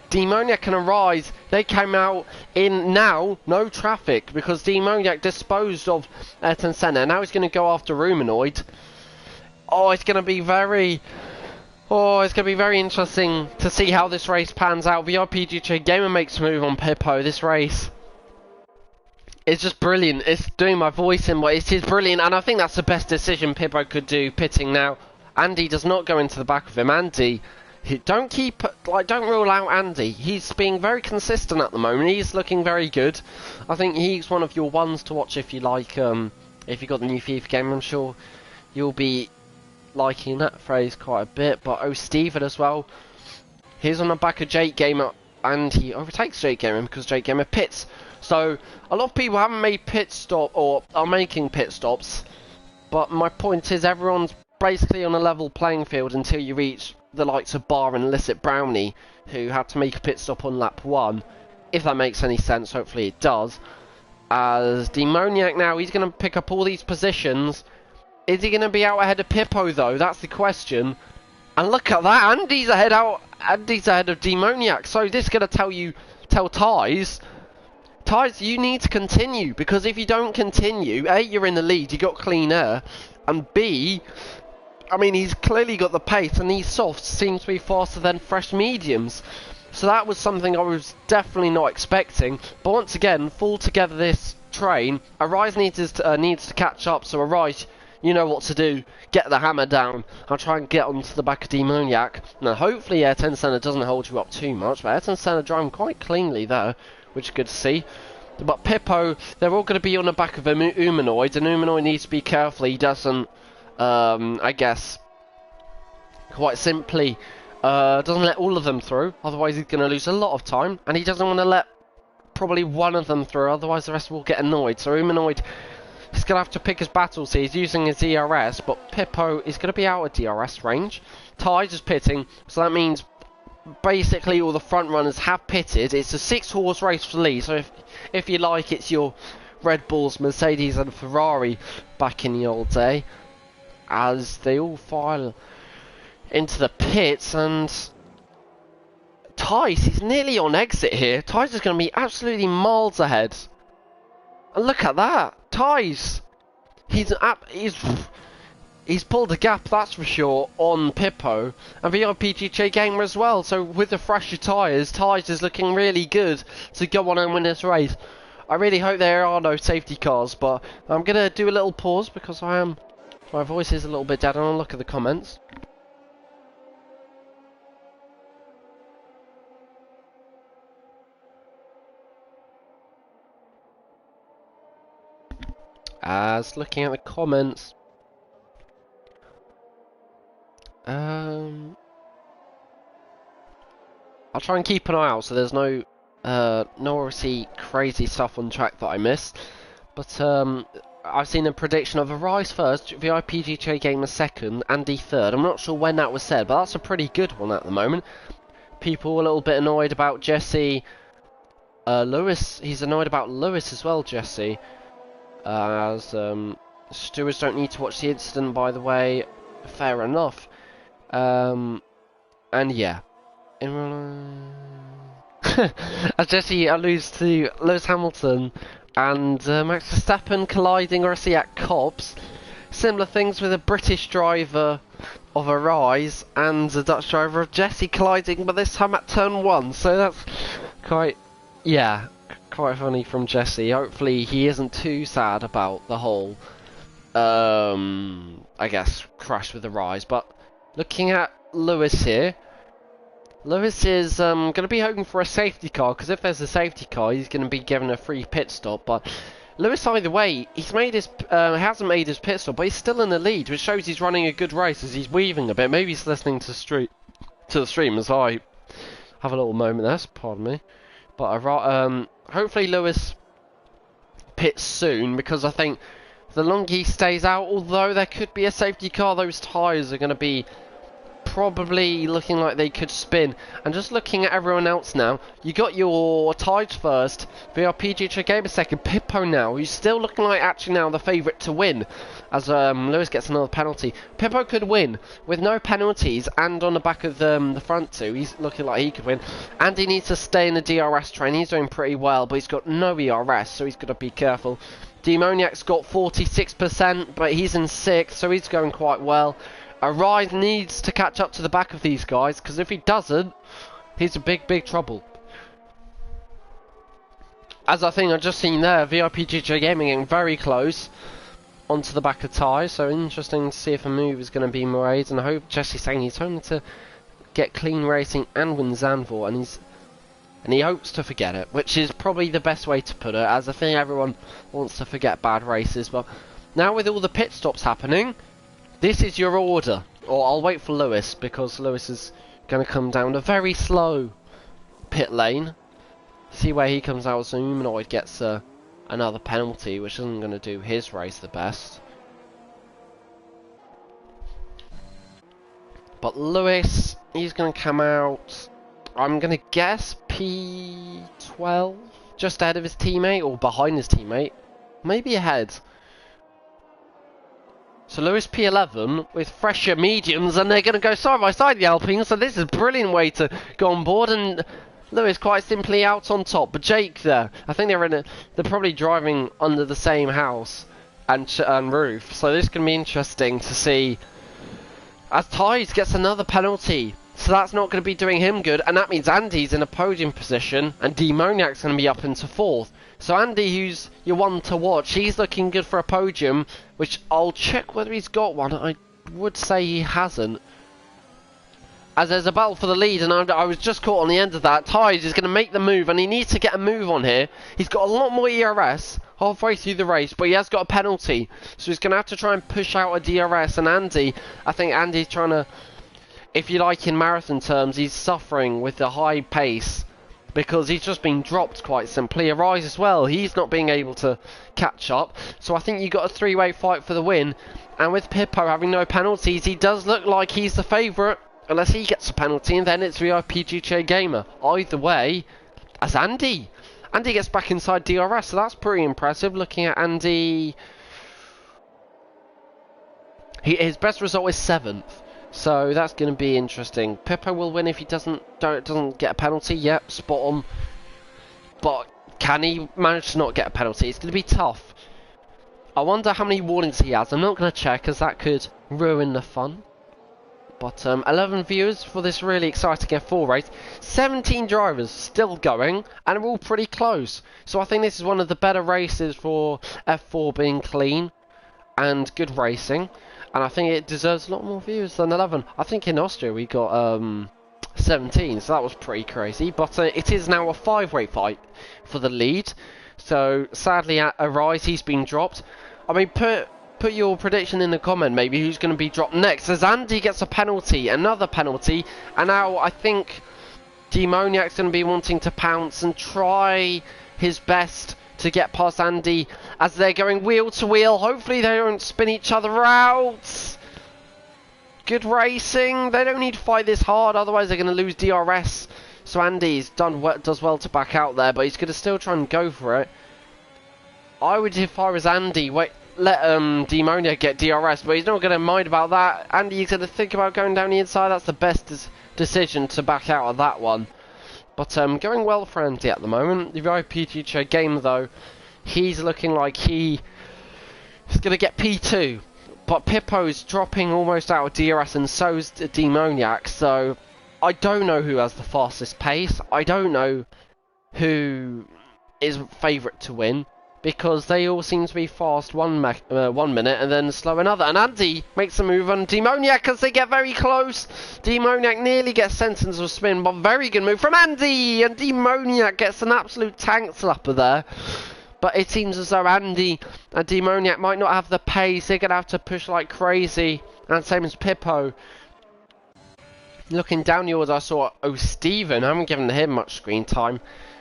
Demoniac and Arise, they came out in now no traffic because Demoniac disposed of Ayrton Senna. Now he's going to go after Ruminoid. Oh, it's going to be very interesting to see how this race pans out. VIP DJ Gamer makes a move on Pippo. This race, it's just brilliant. It's doing my voice in, but it is brilliant, and I think that's the best decision Pippo could do, pitting now. Andy does not go into the back of him. Andy, don't rule out Andy. He's being very consistent at the moment. He's looking very good. I think he's one of your ones to watch if you like. If you got the new FIFA game, I'm sure you'll be liking that phrase quite a bit. But Steven as well. He's on the back of Jake Gamer, and he overtakes Jake Gamer because Jake Gamer pits. So a lot of people haven't made pit stop or are making pit stops, but my point is everyone's basically on a level playing field until you reach the likes of Bar and Illicit Brownie, who had to make a pit stop on lap 1. If that makes any sense, hopefully it does. As Demoniac now, he's going to pick up all these positions. Is he going to be out ahead of Pippo though? That's the question. And look at that, Andy's ahead of Demoniac. So this is going to tell Ties, you need to continue, because if you don't continue, A, you're in the lead, you got clean air, and B, I mean, he's clearly got the pace, and these softs seem to be faster than fresh mediums. So that was something I was definitely not expecting. But once again, fall together this train. Arise needs to catch up, so Arise, you know what to do. Get the hammer down. I'll try and get onto the back of Demoniac. Now, hopefully Ayrton Senna doesn't hold you up too much, but Ayrton Senna driving quite cleanly there, which is good to see. But Pippo, they're all going to be on the back of Umanoid, and Umanoid needs to be careful he doesn't, I guess, quite simply, doesn't let all of them through, otherwise he's going to lose a lot of time, and he doesn't want to let probably one of them through, otherwise the rest will get annoyed. So Umanoid, he's going to have to pick his battles here. He's using his DRS, but Pippo is going to be out of DRS range. Ties is pitting, so that means basically all the front runners have pitted. It's a 6-horse race for Lee, so if you like, it's your Red Bulls, Mercedes and Ferrari back in the old day, as they all file into the pits. And Ties, he's nearly on exit here. Ties is going to be absolutely miles ahead, and look at that, Ties, he's pulled a gap, that's for sure, on Pippo and VIPGJ Gamer as well. So with the fresher tyres, Tyres is looking really good to go on and win this race. I really hope there are no safety cars, but I'm going to do a little pause because my voice is a little bit dead, and I'll look at the comments. As looking at the comments, I'll try and keep an eye out so there's no obviously crazy stuff on track that I miss. But I've seen a prediction of Arise first, VIPGJ Gamer second, Andy third. I'm not sure when that was said, but that's a pretty good one at the moment. People a little bit annoyed about Jesse. Lewis, he's annoyed about Lewis as well, Jesse. As stewards don't need to watch the incident, by the way. Fair enough. And yeah. As Jesse alludes to Lewis Hamilton and Max Verstappen colliding obviously at Cops. Similar things with a British driver of Arise and a Dutch driver of Jesse colliding, but this time at turn 1. So that's quite funny from Jesse. Hopefully he isn't too sad about the whole, I guess, crash with Arise. But looking at Lewis here, Lewis is going to be hoping for a safety car, because if there's a safety car, he's going to be given a free pit stop. But Lewis, either way, he's made his hasn't made his pit stop, but he's still in the lead, which shows he's running a good race as he's weaving a bit. Maybe he's listening to the stream as I have a little moment there. Pardon me. But hopefully Lewis pits soon, because I think the longer he stays out, although there could be a safety car, those tyres are going to be probably looking like they could spin. And just looking at everyone else now, you got your Tides first, VRPG Gamer second, Pippo now, who's still looking like actually now the favourite to win, as Lewis gets another penalty. Pippo could win with no penalties and on the back of the front two. He's looking like he could win. Andy needs to stay in the DRS train. He's doing pretty well, but he's got no ERS, so he's got to be careful. Demoniac's got 46%, but he's in 6th, so he's going quite well. Arise needs to catch up to the back of these guys, because if he doesn't, he's in big trouble. As I think I've just seen there, VIPGJ Gaming getting very close onto the back of Ty, so interesting to see if a move is going to be made. And I hope Jesse's saying he's hoping to get clean racing and win Zandvoort, and he hopes to forget it, which is probably the best way to put it, as I think everyone wants to forget bad races. But now with all the pit stops happening, this is your order. Or I'll wait for Lewis, because Lewis is going to come down a very slow pit lane. See where he comes out. So Humanoid gets another penalty, which isn't going to do his race the best. But Lewis, he's going to come out, I'm going to guess, P12? Just ahead of his teammate, or behind his teammate. Maybe ahead. So Lewis P11 with fresher mediums, and they're going to go side by side, the Alpines. So this is a brilliant way to go on board, and Lewis quite simply out on top. But Jake there, I think they're probably driving under the same house and roof. So this can be interesting to see as Tides gets another penalty. So that's not going to be doing him good, and that means Andy's in a podium position, and Demoniac's going to be up into 4th. So Andy, who's your one to watch, he's looking good for a podium, which I'll check whether he's got one. I would say he hasn't, as there's a battle for the lead, and I was just caught on the end of that. Tides is going to make the move, and he needs to get a move on here. He's got a lot more ERS halfway through the race, but he has got a penalty, so he's going to have to try and push out a DRS. And Andy, I think Andy's trying to, if you like in marathon terms, he's suffering with the high pace, because he's just been dropped quite simply. Arise as well, he's not being able to catch up. So I think you've got a three-way fight for the win. And with Pippo having no penalties, he does look like he's the favourite, unless he gets a penalty, and then it's VIPGJ Gamer. Either way, as Andy gets back inside DRS, so that's pretty impressive. Looking at Andy, his best result is 7th. So that's going to be interesting. Pippo will win if he doesn't get a penalty. Yep, spot on. But can he manage to not get a penalty? It's going to be tough. I wonder how many warnings he has. I'm not going to check, as that could ruin the fun. But 11 viewers for this really exciting F4 race. 17 drivers still going, and we're all pretty close. So I think this is one of the better races for F4 being clean and good racing. And I think it deserves a lot more views than 11. I think in Austria we got 17, so that was pretty crazy. But it is now a 5-way fight for the lead. So sadly at Arise he's been dropped. I mean, put your prediction in the comment, maybe who's going to be dropped next, as Andy gets a penalty, another penalty, and now I think Demoniac's going to be wanting to pounce and try his best to get past Andy as they're going wheel to wheel. Hopefully they don't spin each other out. Good racing. They don't need to fight this hard, otherwise they're going to lose DRS. So Andy's does well to back out there, but he's going to still try and go for it. I would, if I was Andy, let Demonia get DRS, but he's not going to mind about that. Andy's going to think about going down the inside. That's the best decision to back out of that one. But going well for Andy at the moment. The VIPG game, though, he's looking like he's going to get P2. But Pippo's dropping almost out of DRS, and so's Demoniac. So I don't know who has the fastest pace. I don't know who is favourite to win, because they all seem to be fast one minute and then slow another. And Andy makes a move on Demoniac as they get very close. Demoniac nearly gets sentenced of spin, but very good move from Andy. And Demoniac gets an absolute tank slapper there. But it seems as though Andy and Demoniac might not have the pace. They're going to have to push like crazy. And same as Pippo. Looking down the order, I saw Stephen. I haven't given him much screen time,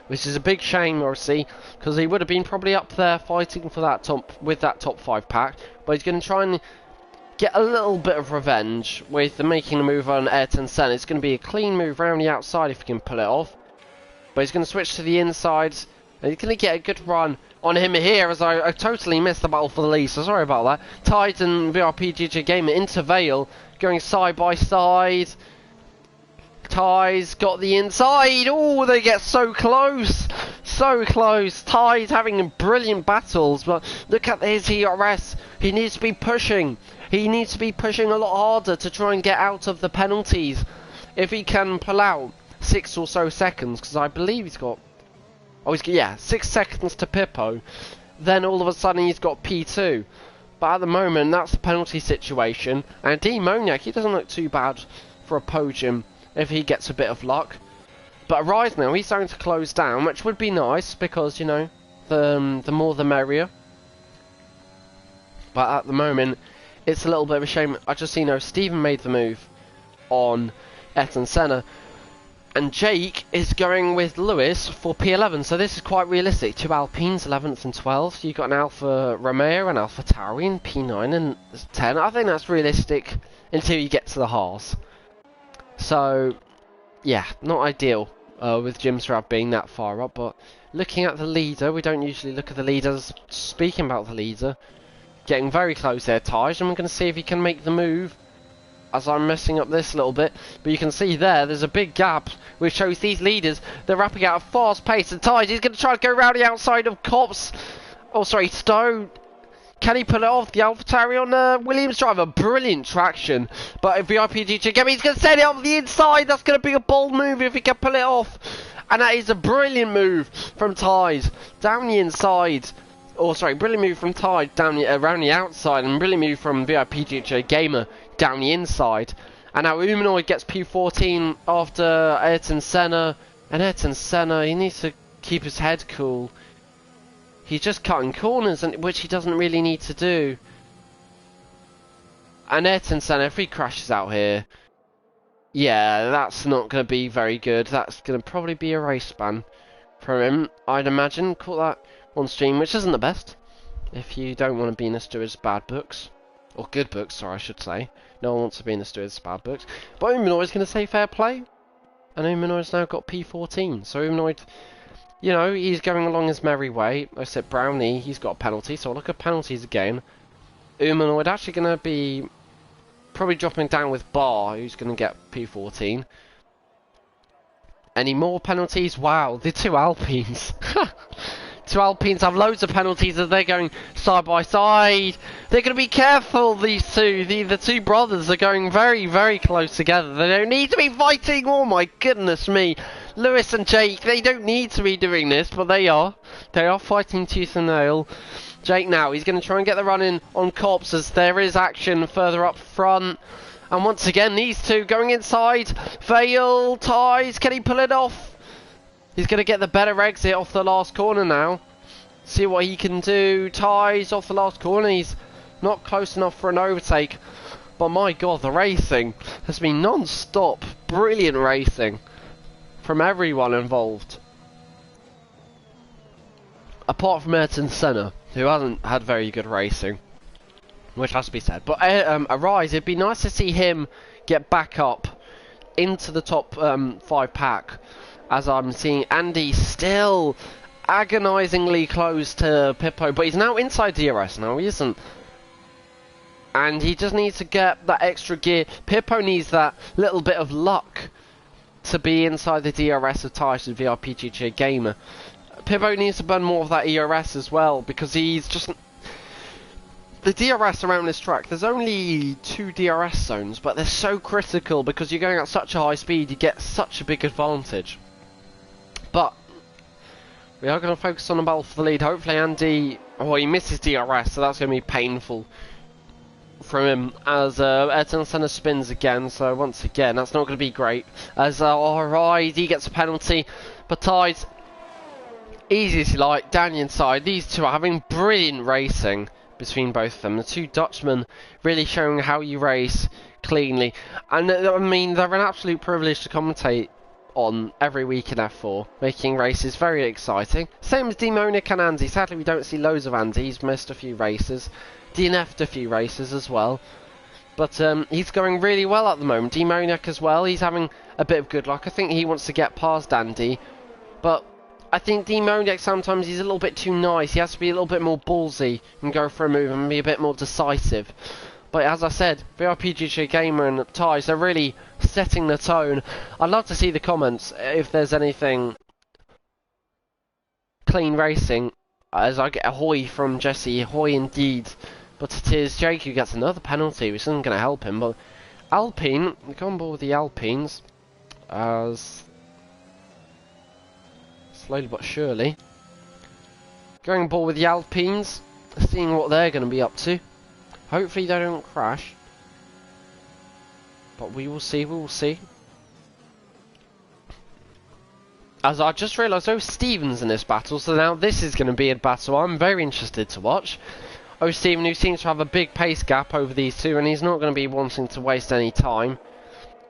which is a big shame, obviously, because he would have been probably up there fighting for that top 5 pack. But he's going to try and get a little bit of revenge with making a move on Ayrton Senna. It's going to be a clean move around the outside if he can pull it off. But he's going to switch to the inside, and he's going to get a good run on him here, as I totally missed the battle for the lead, so sorry about that. Tide and VRPGJ Gamer into Vale, going side by side. Ty's got the inside. Oh, they get so close. So close. Ty's having brilliant battles, but look at his ERS. He needs to be pushing. He needs to be pushing a lot harder to try and get out of the penalties. If he can pull out 6 or so seconds, because I believe he's got... Oh, yeah, 6 seconds to Pippo. Then all of a sudden he's got P2. But at the moment, that's the penalty situation. And Demoniac, he doesn't look too bad for a podium if he gets a bit of luck. But Arise now, he's starting to close down, which would be nice, because, you know, the more the merrier. But at the moment, it's a little bit of a shame. I just seen Stephen made the move on Ayrton Senna, and Jake is going with Lewis for P11, so this is quite realistic. 2 Alpines, 11th and 12th. You've got an Alfa Romeo and Alfa Tauri in P9 and 10. I think that's realistic until you get to the Haas. So, yeah, not ideal with Jim Srav being that far up, but looking at the leader, we don't usually look at the leaders. Speaking about the leader, getting very close there, Taj, and we're going to see if he can make the move, as I'm messing up this a little bit. But you can see there's a big gap, which shows these leaders, they're wrapping at a fast pace, and Taj is going to try to go around the outside of Cops. Oh, sorry, Stowe. Can he pull it off? The AlphaTauri on Williams driver. Brilliant traction. But if VIPG again, he's going to send it off the inside. That's going to be a bold move if he can pull it off. And that is a brilliant move from Tide. Down the inside. Oh, sorry. Brilliant move from Tide down around the outside. And brilliant move from VIPG Gamer down the inside. And now Umanoid gets P14 after Ayrton Senna. And Ayrton Senna, he needs to keep his head cool. He's just cutting corners, which he doesn't really need to do. And Ayrton Senna, if he crashes out here, yeah, that's not going to be very good. That's going to probably be a race ban for him, I'd imagine. Caught that on stream, which isn't the best. If you don't want to be in a steward's bad books. Or good books, sorry, I should say. No one wants to be in the steward's bad books. But Umanoid is going to say fair play. And Umanoid's now got P14. So Umanoid... You know, he's going along his merry way. I said Brownie, he's got a penalty, so I'll look at penalties again. Umanoid actually going to be probably dropping down with Bar, who's going to get P14. Any more penalties? Wow, the 2 Alpines. Two Alpines have loads of penalties as they're going side by side. They're going to be careful, these two. The two brothers are going very, very close together. They don't need to be fighting. Oh my goodness me. Lewis and Jake, they don't need to be doing this, but they are. They are fighting tooth and nail. Jake now, he's going to try and get the run in on Cops as there is action further up front. And once again, these two going inside. Vale ties. Can he pull it off? He's going to get the better exit off the last corner now. See what he can do. Ties off the last corner. He's not close enough for an overtake. But my god, the racing has been non-stop. Brilliant racing from everyone involved. Apart from Ayrton Senna, who hasn't had very good racing. Which has to be said. But Arise, it'd be nice to see him get back up into the top 5 pack. As I'm seeing Andy still agonisingly close to Pippo, but he's now inside DRS now, he isn't. And he just needs to get that extra gear. Pippo needs that little bit of luck to be inside the DRS of Tyson VIP GTA Gamer. Pippo needs to burn more of that ERS as well, because he's just... The DRS around this track, there's only 2 DRS zones, but they're so critical because you're going at such a high speed, you get such a big advantage. But we are going to focus on the battle for the lead. Hopefully Andy, well, he misses DRS, so that's going to be painful from him as Ayrton Senna spins again. So once again, that's not going to be great. As alright, he gets a penalty, but ties easy as you like down the inside. These two are having brilliant racing between both of them. The two Dutchmen really showing how you race cleanly, and I mean they're an absolute privilege to commentate on every week in F4, making races very exciting. Same as Demonic and Andy. Sadly we don't see loads of Andy, he's missed a few races, DNF'd a few races as well, but he's going really well at the moment. Demonic as well, he's having a bit of good luck. I think he wants to get past Andy, but I think Demonic sometimes he's a little bit too nice. He has to be a little bit more ballsy and go for a move and be a bit more decisive. But as I said, VIP GTA Gamer and Ties, they're really setting the tone. I'd love to see the comments if there's anything clean racing. As I get a hoy from Jesse, hoy indeed. But it is Jake who gets another penalty, which isn't going to help him. But Alpine, we go on board with the Alpines as slowly but surely going on board with the Alpines, seeing what they're going to be up to. Hopefully they don't crash, but we will see, we will see. As I just realised, Stevens in this battle, so now this is going to be a battle I'm very interested to watch. Steven, who seems to have a big pace gap over these two, and he's not going to be wanting to waste any time.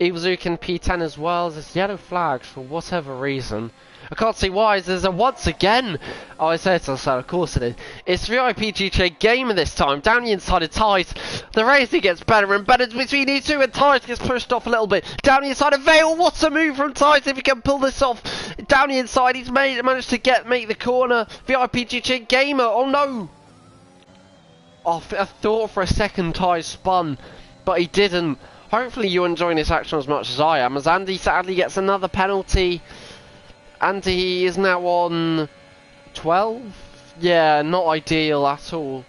Iwazuki P10 as well. There's yellow flags for whatever reason. I can't see why. There's a once again. Oh, I said so, of course it is. It's VIP GTA Gamer this time. Down the inside of Ties. The racing gets better and better between these two, and Ties gets pushed off a little bit. Down the inside of Vale. What's a move from Ties if he can pull this off? Down the inside, he's managed to make the corner. VIP GTA Gamer. Oh no. Oh, I thought for a second Ties spun, but he didn't. Hopefully you're enjoying this action as much as I am, as Andy sadly gets another penalty. Andy is now on 12? Yeah, not ideal at all.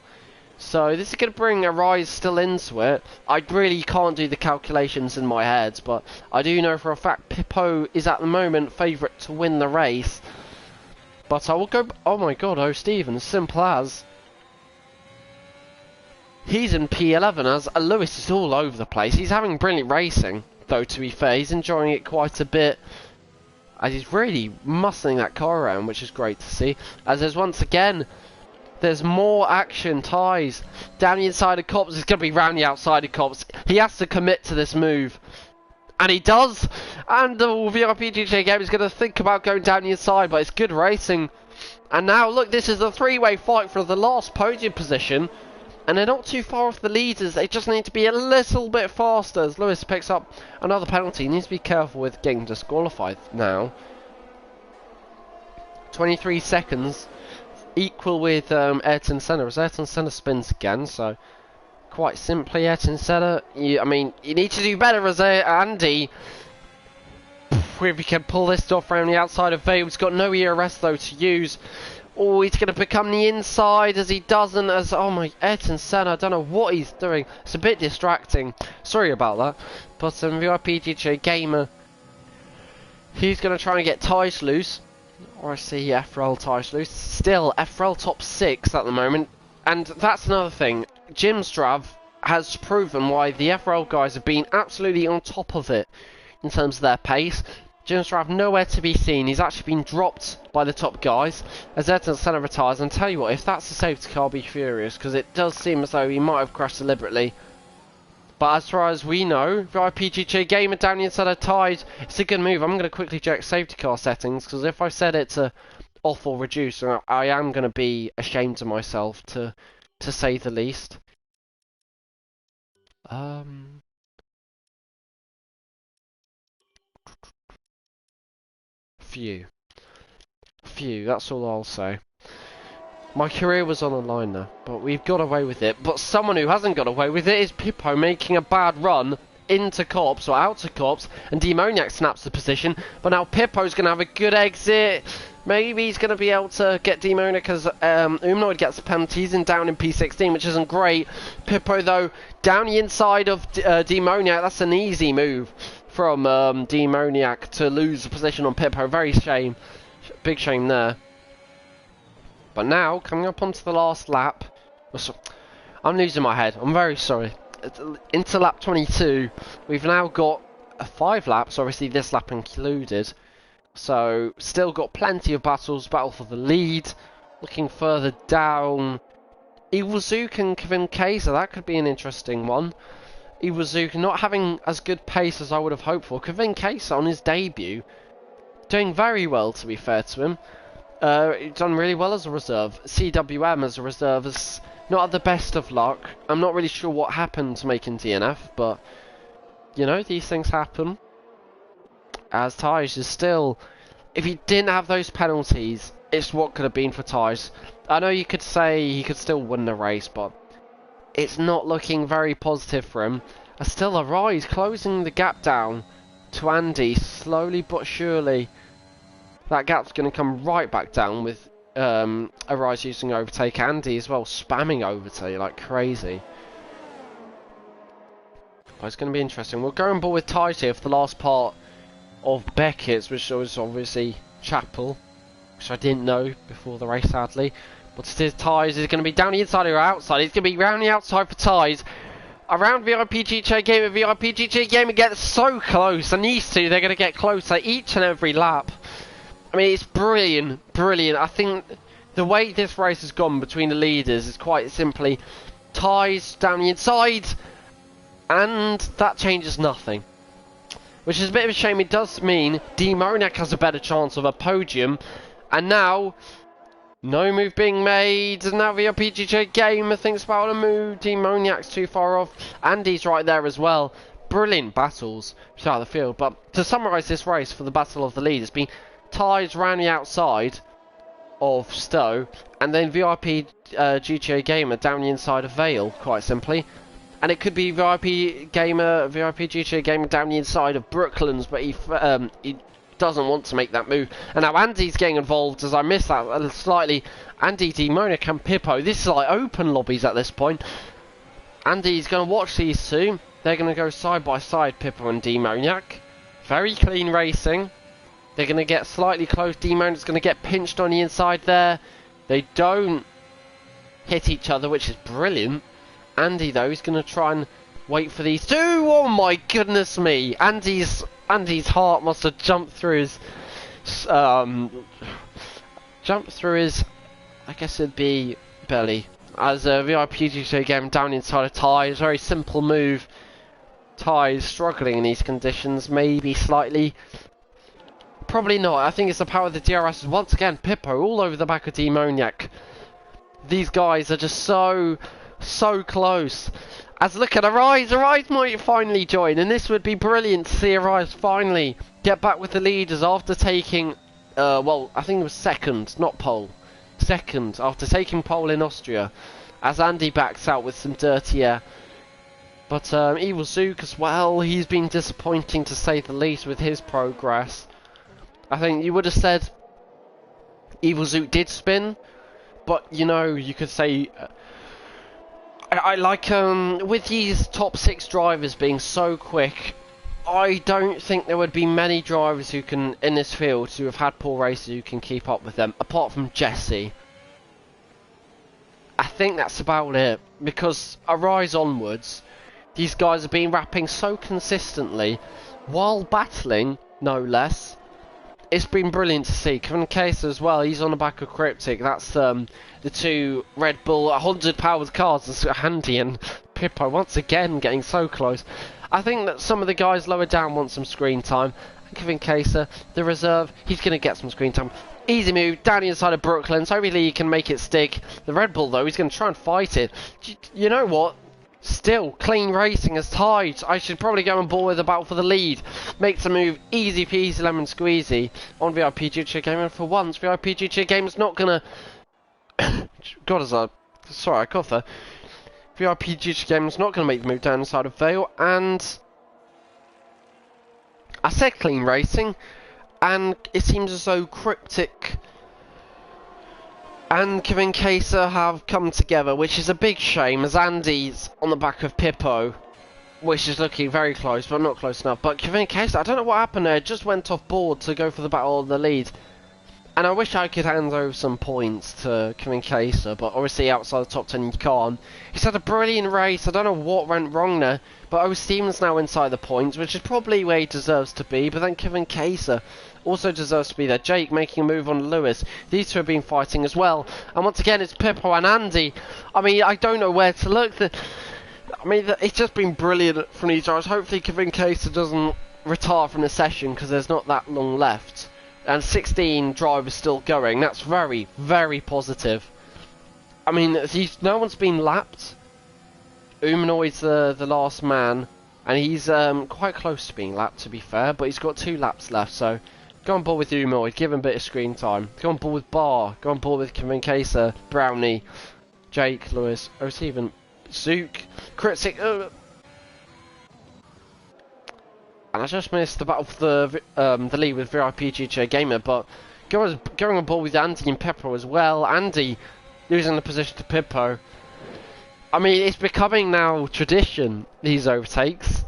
So this is going to bring Arise still into it. I really can't do the calculations in my head, but I do know for a fact Pippo is at the moment favourite to win the race. But I will go... Oh my god, Steven, simple as... He's in P11 as Lewis is all over the place. He's having brilliant racing, though, to be fair. He's enjoying it quite a bit. As he's really muscling that car around, which is great to see. As there's once again, there's more action. Ties down the inside of Cops. It's going to be round the outside of Cops. He has to commit to this move. And he does. And the VIP GTA game is going to think about going down the inside, but it's good racing. And now, look, this is a three-way fight for the last podium position. And they're not too far off the leaders. They just need to be a little bit faster. As Lewis picks up another penalty. He needs to be careful with getting disqualified now. 23 seconds. Equal with Ayrton Senna. As Ayrton Senna spins again. So, quite simply, Ayrton Senna. I mean, you need to do better as Andy. If he can pull this off around the outside of Vale. He's got no ERS though to use. Oh, he's going to become the inside as he doesn't. As oh my, Ayrton Senna, I don't know what he's doing. It's a bit distracting. Sorry about that. But VIP DJ Gamer, he's going to try and get Ties loose. Or I see FRL Ties loose. Still, FRL top 6 at the moment. And that's another thing. Jimstrav has proven why the FRL guys have been absolutely on top of it in terms of their pace. Jimstrav nowhere to be seen. He's actually been dropped by the top guys as Ayrton Senna retires. And tell you what, if that's a safety car, I'll be furious, because it does seem as though he might have crashed deliberately. But as far as we know, VIP GJ Gamer down the inside of Ties, it's a good move. I'm going to quickly check safety car settings, because if I set it to off or reduce, I am going to be ashamed of myself, to say the least. Few, that's all I'll say. My career was on the line there, but we've got away with it. But someone who hasn't got away with it is Pippo, making a bad run into Cops, or out to Cops, and Demoniac snaps the position. But now Pippo's going to have a good exit. Maybe he's going to be able to get Demoniac as Umnoid gets the penalties and down in P16, which isn't great. Pippo, though, down the inside of Demoniac. That's an easy move from Demoniac to lose the position on Pippo. Very shame. Big shame there. But now, coming up onto the last lap, I'm losing my head, I'm very sorry. Into lap 22, we've now got 5 laps, obviously this lap included. So, still got plenty of battles, battle for the lead. Looking further down, Iwazuka and Kevin Kaiser, that could be an interesting one. Iwazuka not having as good pace as I would have hoped for. Kevin Kaiser on his debut, doing very well to be fair to him. He's done really well as a reserve. CWM as a reserve is not at the best of luck. I'm not really sure what happened to making DNF, but you know, these things happen. As Ties is still, if he didn't have those penalties, it's what could have been for Ties. I know you could say he could still win the race, but it's not looking very positive for him. Still Arise closing the gap down to Andy, slowly but surely. That gap's going to come right back down with Arise using overtake. Andy as well, spamming overtake like crazy. But it's going to be interesting. We'll go on board with Ties here for the last part of Beckett's, which was obviously Chapel, which I didn't know before the race, sadly. But still, Ties is going to be down the inside or outside. It's going to be round the outside for Ties. Around VIP GJ Gamer. VIP GJ Gamer gets so close, and these two, they're going to get closer each and every lap. I mean, it's brilliant, brilliant. I think the way this race has gone between the leaders is quite simply Ties down the inside, and that changes nothing. Which is a bit of a shame. It does mean Demoniac has a better chance of a podium, and now no move being made. And now the PGJ Gamer thinks about a move. Demoniac's too far off. Andy's right there as well. Brilliant battles throughout the field. But to summarise this race for the battle of the lead, it's been Ties round the outside of Stowe, and then VIP GTA Gamer down the inside of Vale, quite simply. And it could be VIP GTA Gamer down the inside of Brooklands, but he doesn't want to make that move. And now Andy's getting involved, as I missed that slightly. Andy, Demoniac and Pippo. This is like open lobbies at this point. Andy's going to watch these two. They're going to go side by side, Pippo and Demoniac. Very clean racing. They're going to get slightly close. Demoniac's going to get pinched on the inside there. They don't hit each other, which is brilliant. Andy, though, is going to try and wait for these two. Oh my goodness me! Andy's heart must have jumped through his I guess it'd be belly. As a VIP GT game down inside of Ties, very simple move. Ties struggling in these conditions, maybe slightly. Probably not. I think it's the power of the DRS. Once again, Pippo all over the back of Demoniac. These guys are just so close. As look at Arise. Arise might finally join, and this would be brilliant to see Arise finally get back with the leaders after taking, well, I think it was second, not pole. Second, after taking pole in Austria, as Andy backs out with some dirty air. But Evil Zook as well, he's been disappointing to say the least with his progress. I think you would have said Evil Zoot did spin, but you know, you could say I like with these top 6 drivers being so quick. I don't think there would be many drivers who can in this field who have had poor races who can keep up with them, apart from Jesse. I think that's about it, because a rise onwards, these guys have been rapping so consistently while battling, no less. It's been brilliant to see. Kevin Case as well, he's on the back of Cryptic. That's the 2 Red Bull 100 powered cars. That's handy, and Pippo once again getting so close. I think that some of the guys lower down want some screen time. And Kevin Case, the reserve, he's going to get some screen time. Easy move down the inside of Brooklyn, so hopefully he can make it stick. The Red Bull though, he's going to try and fight it. You know what? Still, clean racing has tied. I should probably go on board with the battle for the lead. Makes a move, easy peasy lemon squeezy on VIP GT Game. And for once, VIP GT Game is not gonna. God, sorry, I coughed there. VIP GT Game is not gonna make the move down the side of Vale, and I said clean racing, and it seems as though Cryptic and Kevin Kaser have come together, which is a big shame, as Andy's on the back of Pippo, which is looking very close, but not close enough. But Kevin Kaser, I don't know what happened there, just went off board to go for the battle of the lead. And I wish I could hand over some points to Kevin Kaser, but obviously outside the top 10 you can't. He's had a brilliant race, I don't know what went wrong there, but Owen Stevens now inside the points, which is probably where he deserves to be, but then Kevin Kaser also deserves to be there. Jake making a move on Lewis. These 2 have been fighting as well. And once again, it's Pippo and Andy. I mean, I don't know where to look. It's just been brilliant from these guys. Hopefully Kevin Kaser doesn't retire from the session, because there's not that long left. And 16 drivers still going. That's very, very positive. I mean, no one's been lapped. Umanoid's the last man. And he's quite close to being lapped, to be fair. But he's got 2 laps left, so go on board with Umanoid. Give him a bit of screen time. Go on board with Bar. Go on board with Kevin Kaser, Brownie, Jake, Lewis, or even Zook, Critic. And I just missed the battle for the lead with VIP GTA Gamer, but going on board with Andy and Pippo as well. Andy losing the position to Pippo. I mean, it's becoming now tradition, these overtakes.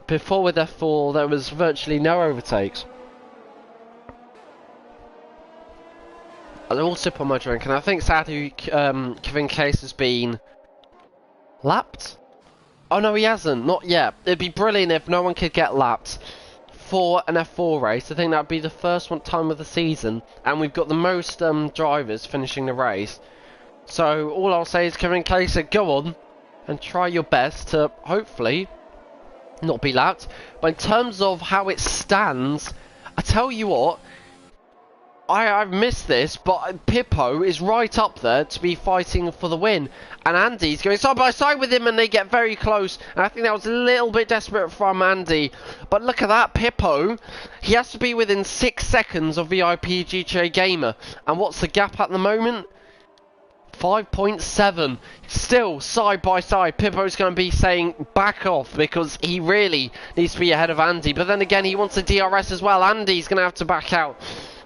Before with F4 there was virtually no overtakes. I'll all sip on my drink, and I think sadly Kevin Case has been lapped? Oh no, he hasn't, not yet. It'd be brilliant if no one could get lapped for an F4 race. I think that'd be the first time of the season, and we've got the most drivers finishing the race. So all I'll say is, Kevin Case, go on and try your best to hopefully not be lapped. But in terms of how it stands, I tell you what, I've missed this, but Pippo is right up there to be fighting for the win. And Andy's going side by side with him, and they get very close. And I think that was a little bit desperate from Andy. But look at that, Pippo. He has to be within 6 seconds of VIP GTA Gamer. And what's the gap at the moment? 5.7. Still side by side. Pippo's going to be saying back off, because he really needs to be ahead of Andy. But then again, he wants a DRS as well. Andy's going to have to back out.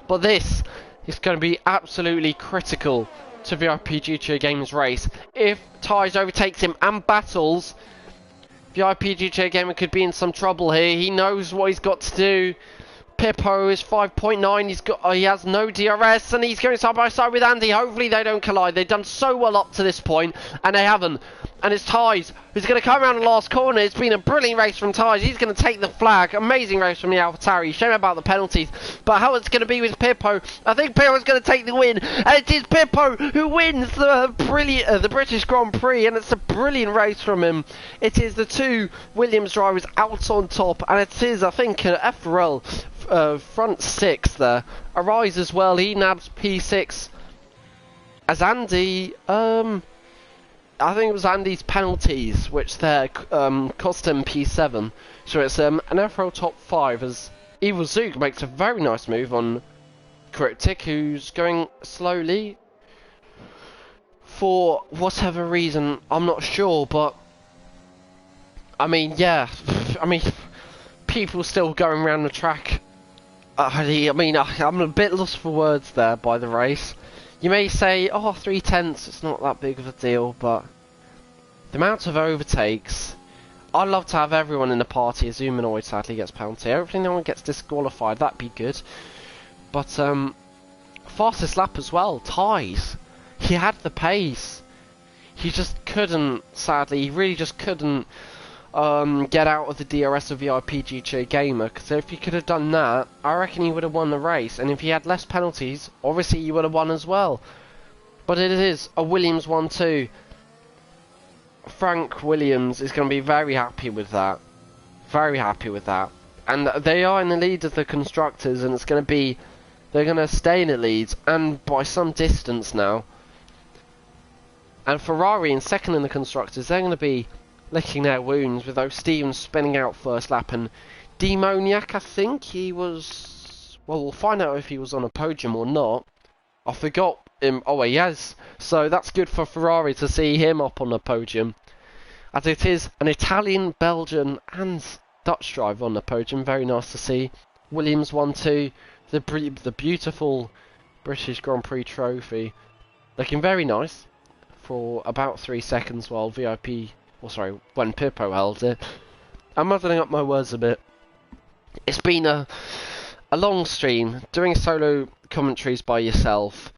But this is going to be absolutely critical to VIP GTA Gamer's race. If Tyres overtakes him and battles, VIP GTA Gamer could be in some trouble here. He knows what he's got to do. Pippo is 5.9. He has no DRS, and he's going side by side with Andy. Hopefully they don't collide. They've done so well up to this point, and they haven't. And it's Tyres who's going to come around the last corner. It's been a brilliant race from Tyres. He's going to take the flag. Amazing race from the AlphaTauri. Shame about the penalties. But how it's going to be with Pippo, I think Pippo's going to take the win. And it is Pippo who wins the British Grand Prix. And it's a brilliant race from him. It is the 2 Williams drivers out on top. And it is, I think, FRL front 6 there. Arise as well. He nabs P6. As Andy, I think it was Andy's penalties, which there cost him P7. So it's an FRL top 5 as Evil Zook makes a very nice move on Cryptic, who's going slowly for whatever reason. I'm not sure, but I mean, yeah, I mean, people still going around the track I mean, I'm a bit lost for words there by the race. You may say, oh, 3/10, it's not that big of a deal, but the amount of overtakes. I'd love to have everyone in the party. As Humanoid sadly gets penalty. Hopefully no one gets disqualified, that'd be good. But, fastest lap as well, ties. He had the pace. He just couldn't, sadly, he really just couldn't get out of the DRS of VIP GTA Gamer, because if he could have done that, I reckon he would have won the race, and if he had less penalties, obviously he would have won as well. But it is a Williams 1-2. Frank Williams is going to be very happy with that. Very happy with that. And they are in the lead of the constructors, and it's going to be, they're going to stay in the lead, and by some distance now. And Ferrari in second in the constructors, they're going to be licking their wounds with those Stevens spinning out first lap, and Demoniac, I think he was, well, we'll find out if he was on a podium or not. I forgot him. Oh, he has. So that's good for Ferrari to see him up on the podium, as it is an Italian, Belgian and Dutch driver on the podium. Very nice to see. Williams 1-2, the beautiful British Grand Prix trophy, looking very nice for about 3 seconds while VIP, well, sorry, when Pippo held it. I'm muddling up my words a bit. It's been a long stream. Doing solo commentaries by yourself,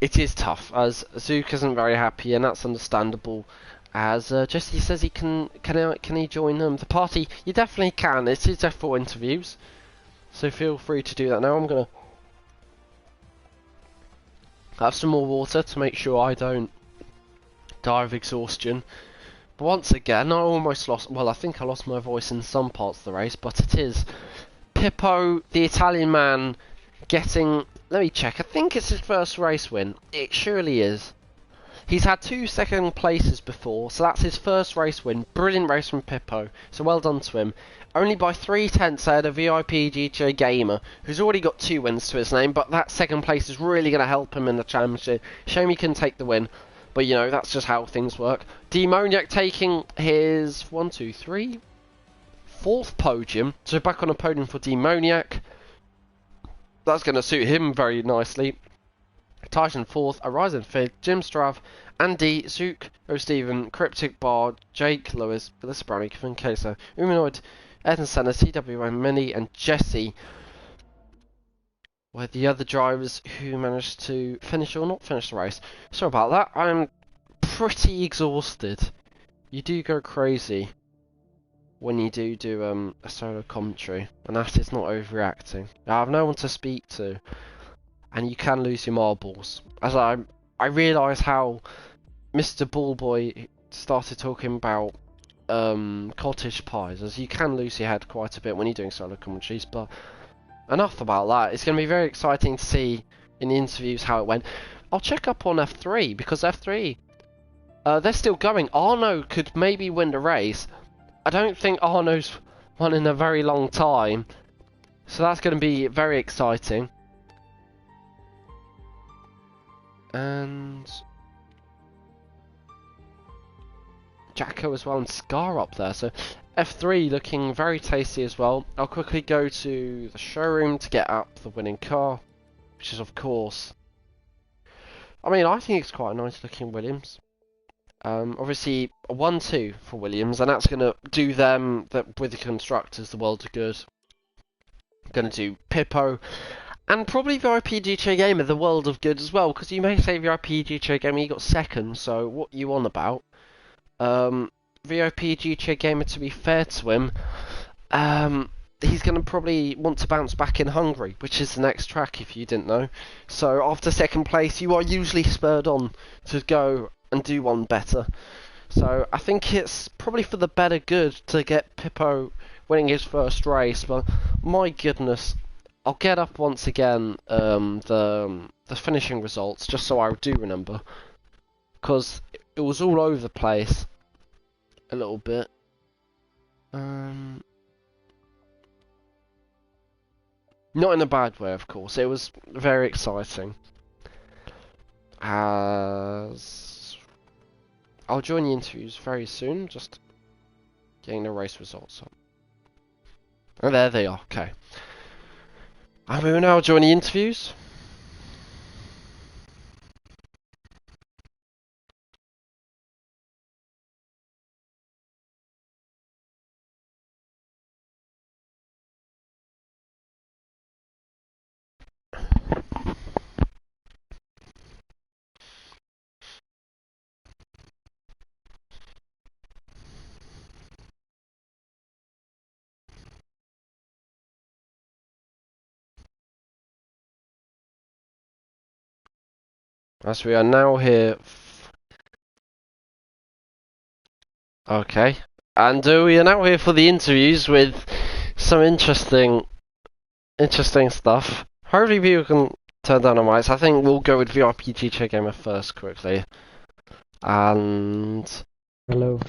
it is tough, as Zook isn't very happy, and that's understandable. As Jesse says, can he join the party? You definitely can. It is F4 interviews, so feel free to do that. Now I'm gonna have some more water to make sure I don't die of exhaustion. But once again, I almost lost, well, I think I lost my voice in some parts of the race, but it is Pippo, the Italian man, getting, let me check, I think it's his first race win. It surely is. He's had 2 second places before, so that's his first race win. Brilliant race from Pippo, so well done to him. Only by 3/10 ahead of VIP GTA Gamer, who's already got 2 wins to his name, but that second place is really going to help him in the championship. Shame he couldn't take the win, but you know, that's just how things work. Demoniac taking his 4th podium, so back on a podium for Demoniac. That's going to suit him very nicely. Tyson 4th, Horizon 5th, Jim Strav, Andy, Zook, O'Steven, Cryptic Bar, Jake, Lewis, Melissa Brownie, Kevin Queso, Humanoid, Ed and Senna, TWM, Minnie, and Jesse were the other drivers who managed to finish or not finish the race. Sorry about that, I'm pretty exhausted. You do go crazy when you do a solo commentary, and that is not overreacting. I have no one to speak to, and you can lose your marbles. As I realise how Mr. Ballboy started talking about cottage pies, as you can lose your head quite a bit when you're doing solo commentaries. But enough about that. It's going to be very exciting to see in the interviews how it went. I'll check up on F3, because F3, they're still going. Arno could maybe win the race. I don't think Arno's won in a very long time, so that's going to be very exciting. And Jacko as well, and Scar up there, so F3 looking very tasty as well. I'll quickly go to the showroom to get up the winning car, which is of course, I mean, I think it's quite a nice looking Williams. Obviously a 1-2 for Williams, and that's going to do them, with the constructors, the world of good. Going to do Pippo and probably VIP GTA Gamer the world of good as well, because you may say VIP GTA Gamer, you got second, so what you on about? VIP GTA Gamer, to be fair to him, he's going to probably want to bounce back in Hungary, which is the next track if you didn't know. So after second place, you are usually spurred on to go and do one better. So I think it's probably for the better good to get Pippo winning his first race, but my goodness, I'll get up once again the finishing results, just so I do remember, because it was all over the place a little bit. Not in a bad way, of course. It was very exciting. As I'll join the interviews very soon, just getting the race results up. And there they are, okay. And we will now join the interviews. As we are now here. Okay. And we are now here for the interviews with some interesting stuff. Hopefully people can turn down the mics. I think we'll go with VIP GT Gamer first quickly. And Hello.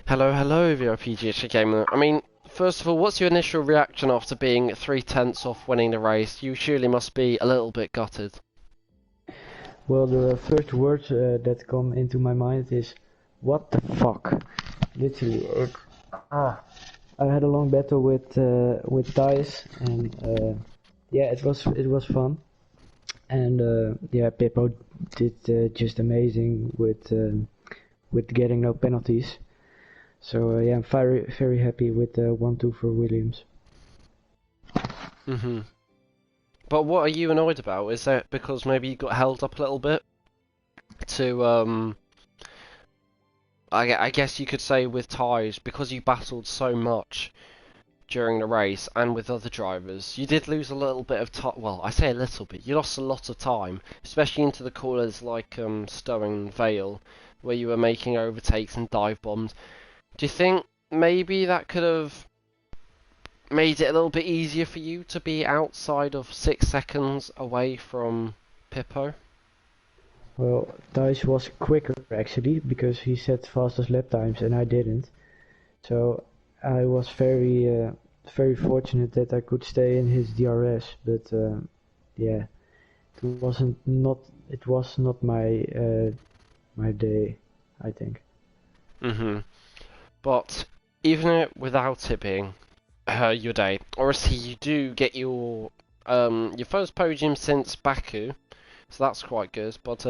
hello VIP GT Gamer. I mean, first of all, what's your initial reaction after being 3/10 off winning the race? You surely must be a little bit gutted. Well, the first words that come into my mind is, what the fuck? Literally, I had a long battle with Thijs, and yeah, it was fun, and yeah, Pippo did just amazing with getting no penalties. So yeah, I'm very happy with 1-2 for Williams. But what are you annoyed about? Is that because maybe you got held up a little bit to I guess you could say with ties, because you battled so much during the race and with other drivers, you did lose a little bit of time. Well, I say a little bit. You lost a lot of time, especially into the corners like Stowe and Vale, where you were making overtakes and dive bombs. Do you think maybe that could have made it a little bit easier for you to be outside of 6 seconds away from Pippo? Well, Thijs was quicker actually because he set fastest lap times and I didn't. So I was very fortunate that I could stay in his DRS, but yeah, it was not my day, I think. But even without it being your day, obviously you do get your first podium since Baku, so that's quite good. But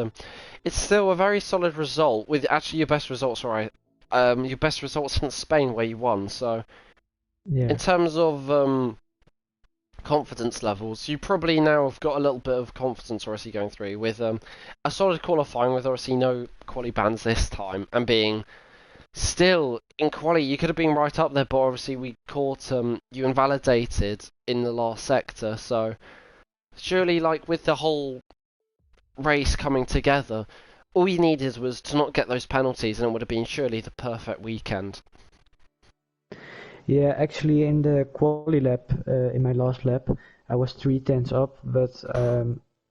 it's still a very solid result. With actually your best results, right? Your best results since Spain, where you won. So Yeah. in terms of confidence levels, you probably now have got a little bit of confidence obviously going through with a solid qualifying with obviously no quali bans this time and being still in quali. You could have been right up there, but obviously we caught you invalidated in the last sector. So surely, like with the whole race coming together, all you needed was to not get those penalties, and it would have been surely the perfect weekend. Yeah, actually in the quali lap, in my last lap, I was 3 tenths up, but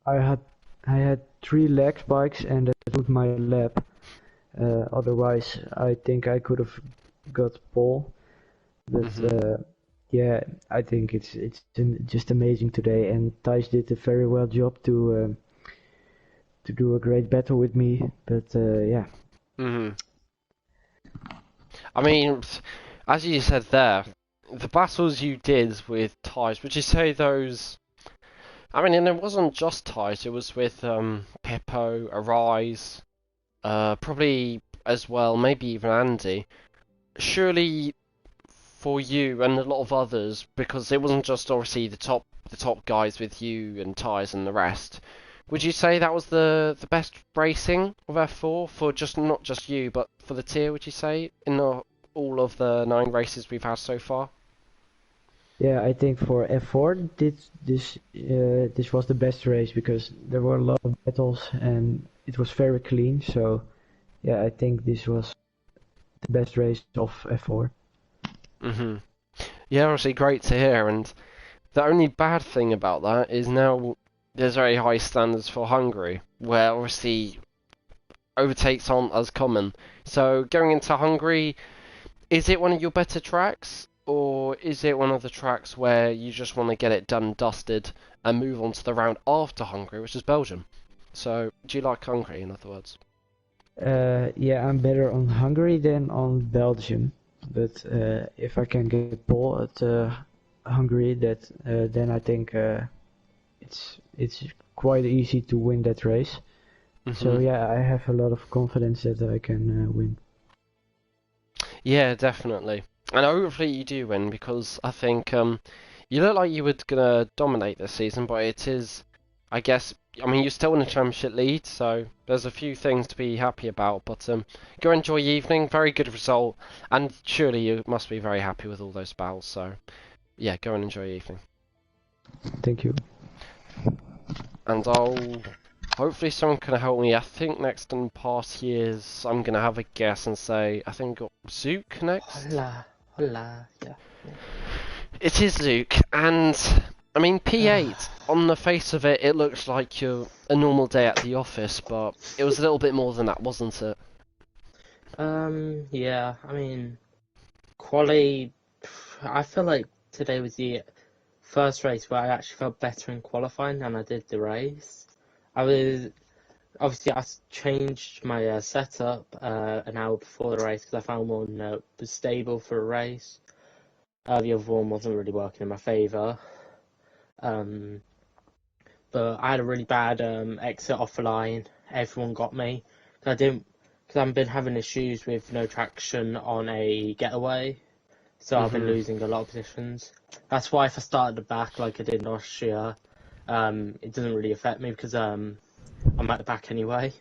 I had 3 lag spikes and that took my lap. Otherwise, I think I could have got pole. But yeah, I think it's just amazing today, and Thijs did a very well job to do a great battle with me. But yeah. I mean, as you said there, the battles you did with ties, would you say those? I mean, and it wasn't just ties. It was with Pippo, Arise, probably as well, maybe even Andy. Surely for you and a lot of others, because it wasn't just obviously the top guys with you and Ties and the rest. Would you say that was the best racing of F4 for just not just you, but for the tier? Would you say in all of the 9 races we've had so far? Yeah, I think for F4 this was the best race because there were a lot of battles and it was very clean. So yeah, I think this was the best race of F4. Yeah, obviously great to hear. And the only bad thing about that is now there's very high standards for Hungary, where obviously overtakes aren't as common. So going into Hungary, is it one of your better tracks, or is it one of the tracks where you just want to get it done, dusted, and move on to the round after Hungary, which is Belgium? So, do you like Hungary, in other words? Yeah, I'm better on Hungary than on Belgium, but if I can get pole hungry that then I think it's quite easy to win that race. So yeah, I have a lot of confidence that I can win. Yeah, definitely. And hopefully you do win because I think you look like you were gonna dominate this season, but it is, I guess, I mean you're still in the championship lead, so there's a few things to be happy about. But go enjoy your evening. Very good result, and surely you must be very happy with all those battles. So yeah, go and enjoy your evening. Thank you. And I'll hopefully someone can help me. I think next in past years I'm gonna have a guess and say I think we got Zook next. Hola, hola, yeah. It is Zook, and I mean P8 on the face of it, it looks like a normal day at the office, but it was a little bit more than that, wasn't it? Yeah, I mean, quali, I feel like today was the first race where I actually felt better in qualifying than I did the race. Obviously, I changed my setup an hour before the race because I found one was stable for a race. The other one wasn't really working in my favour. But I had a really bad exit off the line. Everyone got me. Because I've been having issues with no traction on a getaway. So I've been losing a lot of positions. That's why if I started the back like I did last year, it doesn't really affect me because I'm at the back anyway.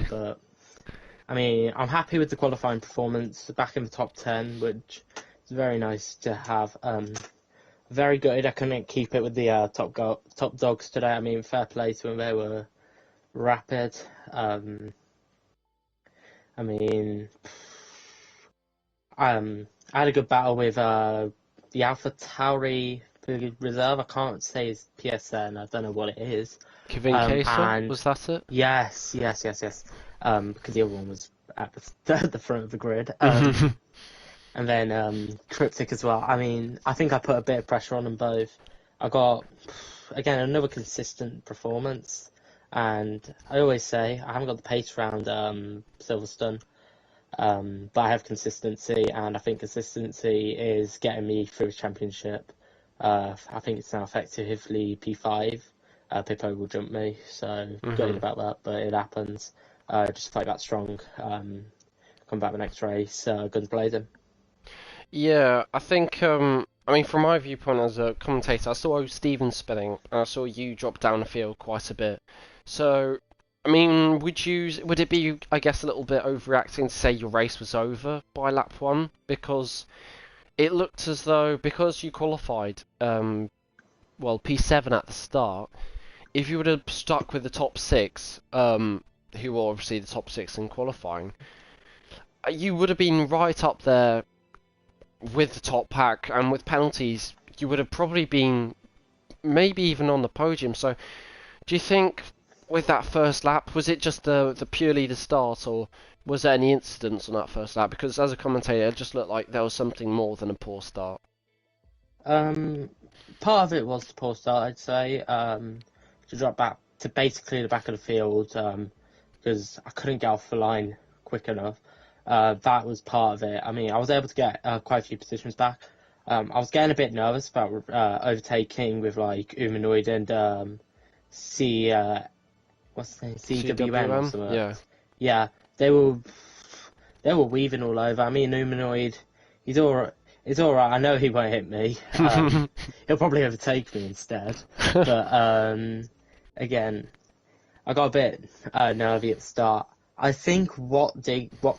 But I mean, I'm happy with the qualifying performance, back in the top 10, which is very nice to have. Very good. I couldn't keep it with the top dogs today. I mean, fair play to them. They were rapid. I mean, I had a good battle with the Alpha Tauri reserve. I can't say his PSN. I don't know what it is. Kevin Kasser, was that it? Yes. Because the other one was at the front of the grid. And then Cryptic as well. I mean, I think I put a bit of pressure on them both. I got, again, another consistent performance. And I always say, I haven't got the pace around Silverstone, but I have consistency, and I think consistency is getting me through the championship. I think it's now effectively P5. Pippo will jump me, so gutted about that, but it happens. Just fight that strong. Come back the next race, guns blazing. Yeah, I think, I mean, from my viewpoint as a commentator, I saw Steven spinning, and I saw you drop down the field quite a bit. So, I mean, would it be, I guess, a little bit overreacting to say your race was over by lap 1? Because it looked as though, because you qualified, well, P7 at the start, if you would have stuck with the top 6, who were obviously the top 6 in qualifying, you would have been right up there with the top pack, and with penalties, you would have probably been maybe even on the podium. So, do you think with that first lap, was it just the purely the start, or was there any incidents on that first lap? Because as a commentator, it just looked like there was something more than a poor start. Part of it was the poor start, I'd say. To drop back to basically the back of the field, because I couldn't get off the line quick enough. That was part of it. I mean, I was able to get quite a few positions back. I was getting a bit nervous about overtaking with like Humanoid and what's the name? CWM or something. Yeah. Yeah, they were weaving all over. I mean, Humanoid, he's alright. It's alright. I know he won't hit me. He'll probably overtake me instead. But again, I got a bit nervy at the start. I think what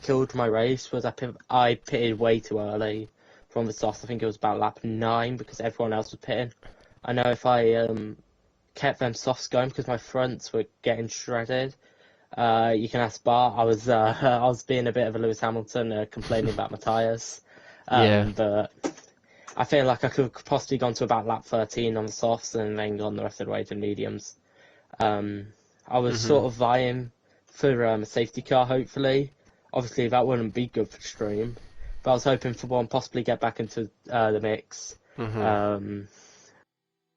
killed my race was I pitted way too early from the start. I think it was about lap 9 because everyone else was pitting. I know if I kept them softs going because my fronts were getting shredded. You can ask Bart. I was being a bit of a Lewis Hamilton, complaining about my tyres. But I feel like I could possibly gone to about lap 13 on the softs and then gone the rest of the way to mediums. I was sort of vying for a safety car, hopefully. Obviously, that wouldn't be good for stream, but I was hoping for one, possibly get back into the mix.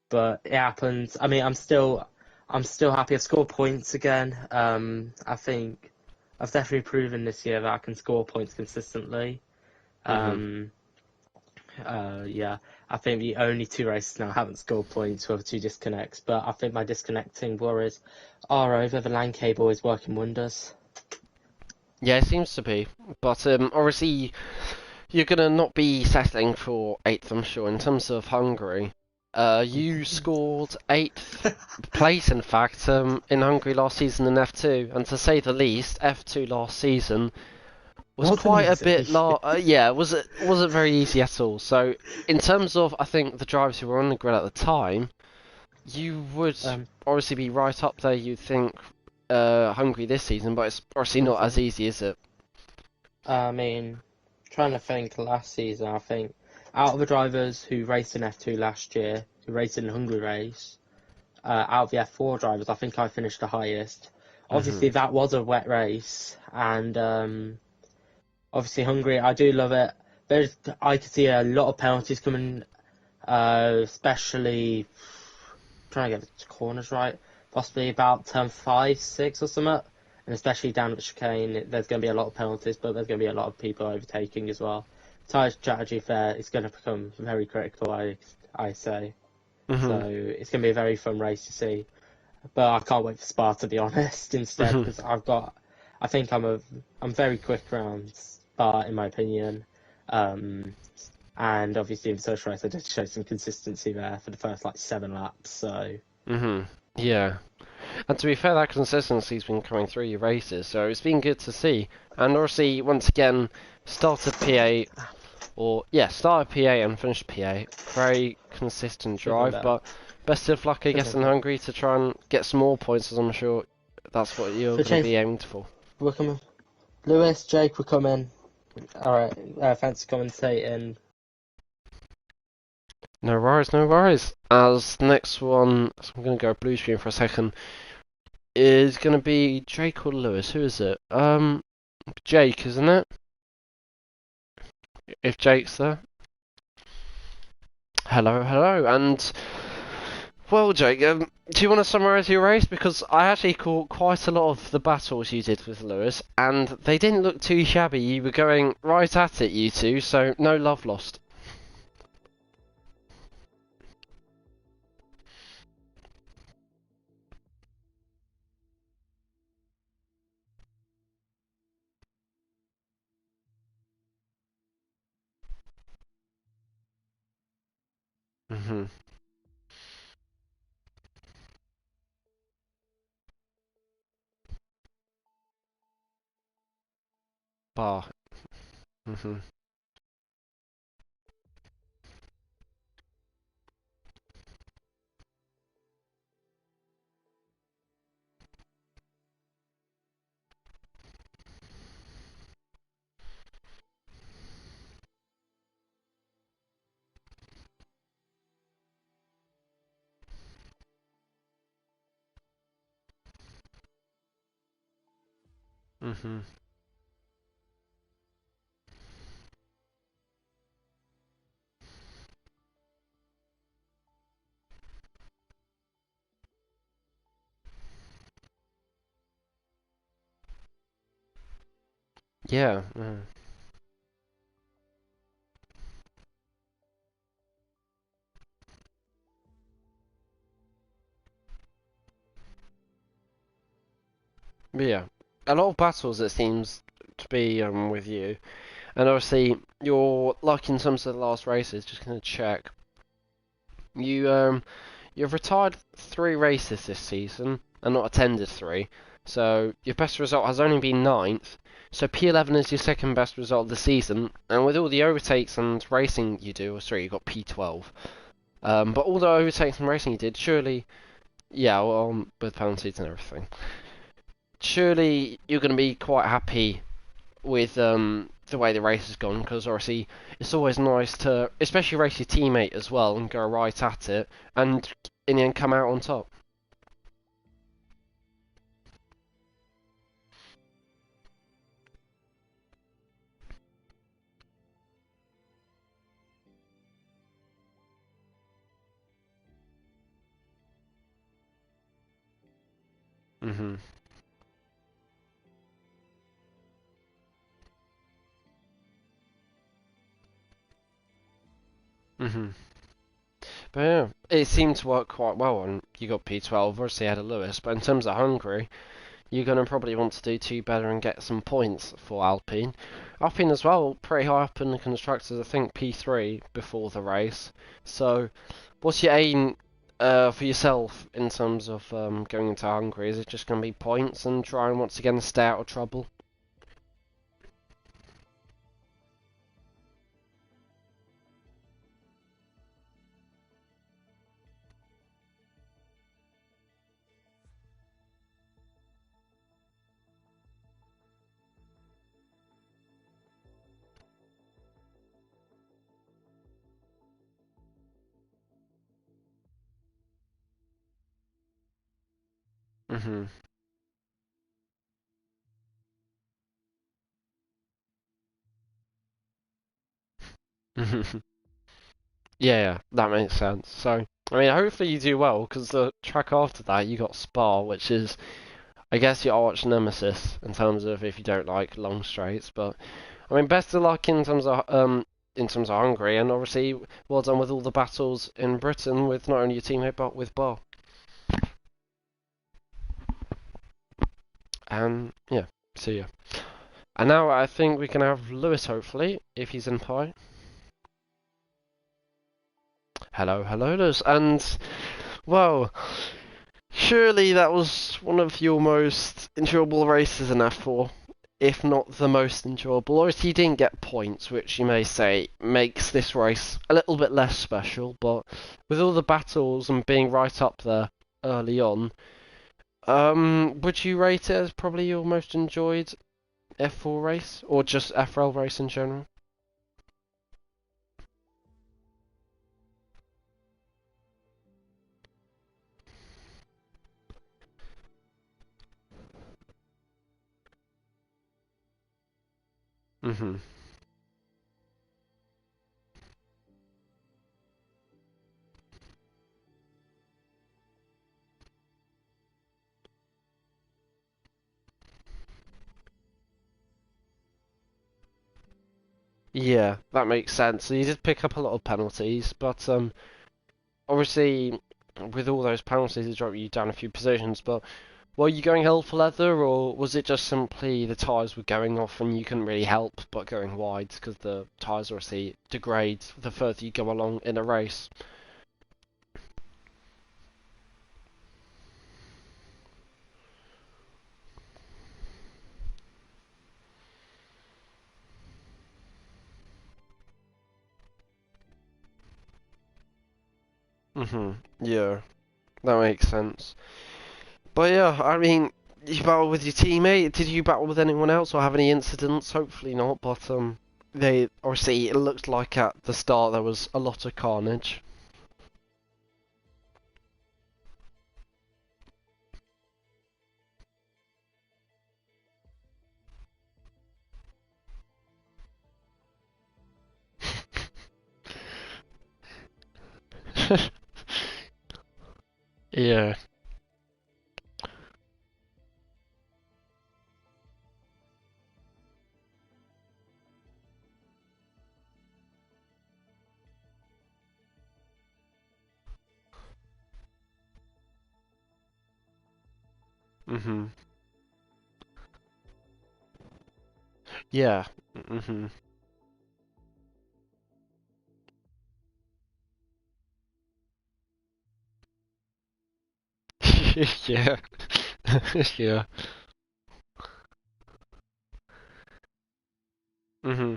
But it happened. I mean, I'm still happy. I scored points again. I think I've definitely proven this year that I can score points consistently. Yeah, I think the only 2 races now haven't scored points with 2 disconnects, but I think my disconnecting worries are over. The LAN cable is working wonders. Yeah, it seems to be. But obviously, you're gonna not be settling for 8th, I'm sure. In terms of Hungary, you scored 8th place, in fact, in Hungary last season in F2, and to say the least, F2 last season was Wasn't quite a bit easy. yeah, wasn't very easy at all. So in terms of, I think, the drivers who were on the grid at the time, you would Um, obviously be right up there. You'd think Hungary this season, but it's obviously not as easy, is it? I mean, trying to think last season, I think out of the drivers who raced in F2 last year, who raced in the Hungary race, out of the F4 drivers, I think I finished the highest. Obviously, that was a wet race, and obviously Hungary, I do love it. I could see a lot of penalties coming, especially trying to get the corners right, possibly about turn 5, 6 or something. And especially down at the chicane, there's going to be a lot of penalties, but there's going to be a lot of people overtaking as well. Tyre strategy there is going to become very critical, I say. So it's going to be a very fun race to see. But I can't wait for Spa, to be honest, instead, because I think I'm very quick around Spa, in my opinion. And obviously in the social race, I did show some consistency there for the first 7 laps. So Yeah. And to be fair, that consistency's been coming through your races, so it's been good to see. And obviously, once again, started P8, started P8 and finished P8. Very consistent drive, but best of luck, I guess, in Hungary to try and get some more points, as I'm sure that's what you're going to be aiming for. We're coming. Lewis, Jake, we're coming. Alright, thanks for commentating. No worries, no worries. As next one, so I'm going to go blue screen for a second, is going to be Jake or Lewis. Who is it? Jake, isn't it? If Jake's there. Hello, hello, and well, Jake, do you want to summarise your race? Because I actually caught quite a lot of the battles you did with Lewis, and they didn't look too shabby. You were going right at it, you two, so no love lost. Mhm. Bar. Mhm. Mhm. Yeah. But yeah, a lot of battles it seems to be with you, and obviously you're like in terms of the last races. Just gonna check. You've retired 3 races this season and not attended 3. So your best result has only been 9th. So P11 is your second best result of the season, and with all the overtakes and racing you do, sorry, you got P12. But all the overtakes and racing you did, surely, yeah, well, with penalties and everything, surely you're going to be quite happy with the way the race has gone, because obviously it's always nice to, especially race your teammate as well and go right at it, and in the end come out on top. Mhm. Mhm. But yeah, it seemed to work quite well, and you got P12, obviously ahead of Lewis. But in terms of Hungary, you're going to probably want to do two better and get some points for Alpine. Alpine as well, pretty high up in the constructors. I think P3 before the race. So, what's your aim for yourself in terms of going into Hungary? Is it just going to be points and try and once again stay out of trouble? Mhm. Yeah, that makes sense. So, I mean, hopefully you do well, because the track after that, you got Spa, which is, I guess, your arch nemesis in terms of if you don't like long straights. But, I mean, best of luck in terms of Hungary, and obviously, well done with all the battles in Britain with not only your teammate but with Bar. And yeah, see ya. And now I think we can have Lewis, hopefully, if he's in pie. Hello, hello, Lewis, and well. Surely that was one of your most enjoyable races in F4, if not the most enjoyable. Obviously, you didn't get points, which you may say makes this race a little bit less special, but with all the battles and being right up there early on, would you rate it as probably your most enjoyed F4 race, or just FRL race in general? Mhm. Yeah, that makes sense. So you did pick up a lot of penalties, but obviously, with all those penalties, it dropped you down a few positions. But were you going hell for leather, or was it just simply the tyres were going off and you couldn't really help but going wide because the tyres obviously degrade the further you go along in a race? Yeah, that makes sense. But yeah, I mean, you battled with your teammate. Did you battle with anyone else or have any incidents? Hopefully not. But they obviously it looked like at the start there was a lot of carnage. Yeah. Mhm. Yeah. Mhm. Yeah. Yeah. Mhm.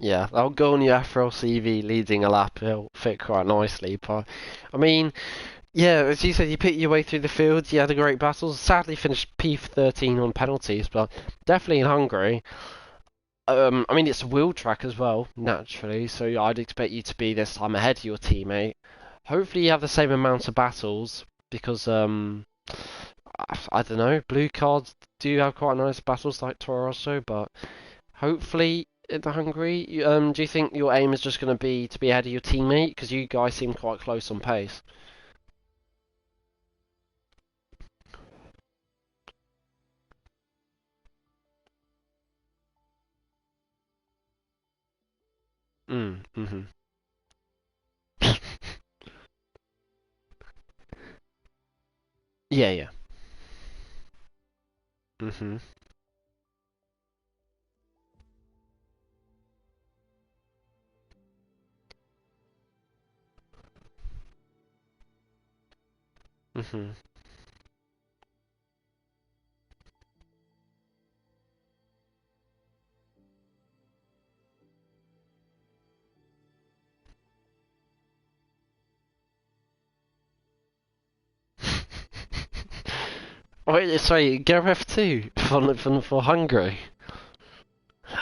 Yeah, that'll go on your FRL CV leading a lap. It'll fit quite nicely. But I mean, yeah, as you said, you picked your way through the field. You had a great battle. Sadly, finished P13 on penalties, but definitely in Hungary. I mean, it's a wheel track as well, naturally. So I'd expect you to be this time ahead of your teammate. Hopefully, you have the same amount of battles because I don't know. Blue cards do have quite nice battles like Toro Rosso, but hopefully in the Hungary, do you think your aim is just going to be ahead of your teammate? Because you guys seem quite close on pace. Mm, mhm. Yeah, yeah. Mhm. Mhm. Wait, sorry, Gareth too for Hungary.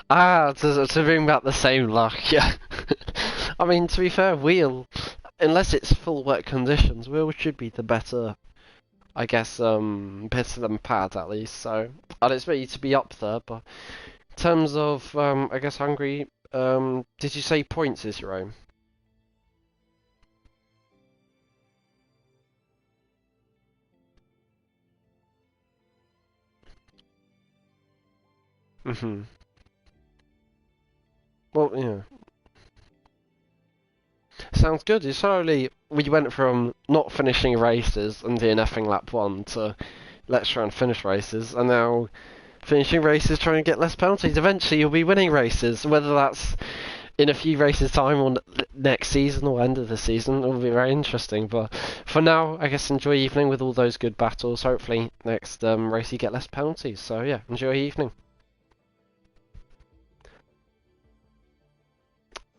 Ah, to bring back the same luck, yeah. I mean, to be fair, Wheel, unless it's full wet conditions, Wheel should be the better, I guess, better than Pad at least. So I'd expect you to be up there. But in terms of, I guess Hungary, did you say points is your aim? Mhm. Well, yeah. Sounds good. It's slowly we went from not finishing races and DNFing lap one to let's try and finish races, and now finishing races trying to get less penalties. Eventually, you'll be winning races, whether that's in a few races' time or next season or end of the season. It will be very interesting. But for now, I guess enjoy your evening with all those good battles. Hopefully, next race you get less penalties. So yeah, enjoy your evening.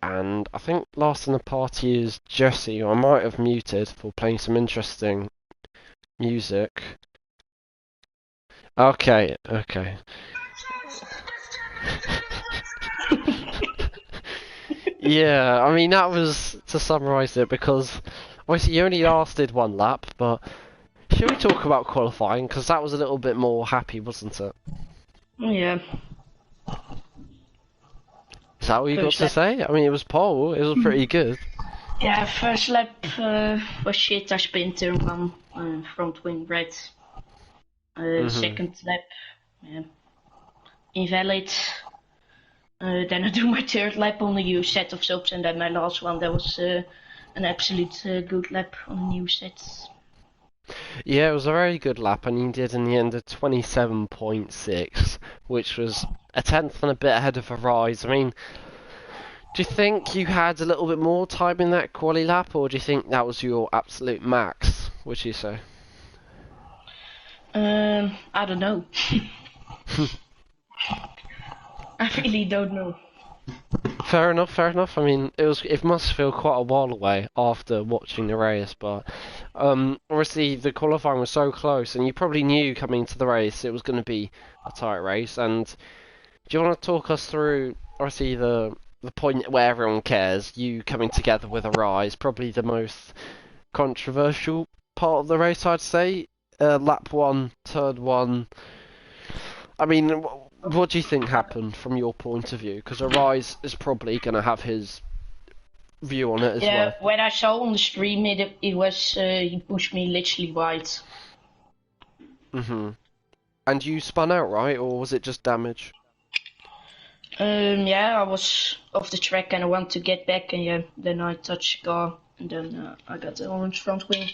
And I think last in the party is Jesse, who I might have muted for playing some interesting music. Okay, okay. Yeah, I mean that was to summarise it because obviously you only lasted one lap, but should we talk about qualifying? Because that was a little bit more happy, wasn't it? Yeah. Is that what you got First to lap. say? I mean, it was pole, it was pretty good. Yeah, first lap was shit. I spin turn one, front wing red. Second lap, yeah, invalid. Then I do my third lap on a new set of soaps, and then my last one that was an absolute good lap on a new set. Yeah, it was a very good lap, and he did in the end a 27.6, which was a tenth and a bit ahead of a rise. I mean, do you think you had a little bit more time in that quali lap, or do you think that was your absolute max? Would you say? I don't know. I really don't know. Fair enough, fair enough. I mean, it must feel quite a while away after watching the race, but obviously the qualifying was so close, and you probably knew coming to the race it was going to be a tight race. And do you want to talk us through, obviously the point where everyone cares, you coming together with a rise, probably the most controversial part of the race, I'd say. Lap one, turn one. I mean, what do you think happened from your point of view? Because Arise is probably going to have his view on it as Yeah, well. when I saw on the stream, it was he pushed me literally wide. Mhm. And you spun out, right, or was it just damage? Yeah, I was off the track and I want to get back, and yeah, then I touched the car, and then I got the orange front wing.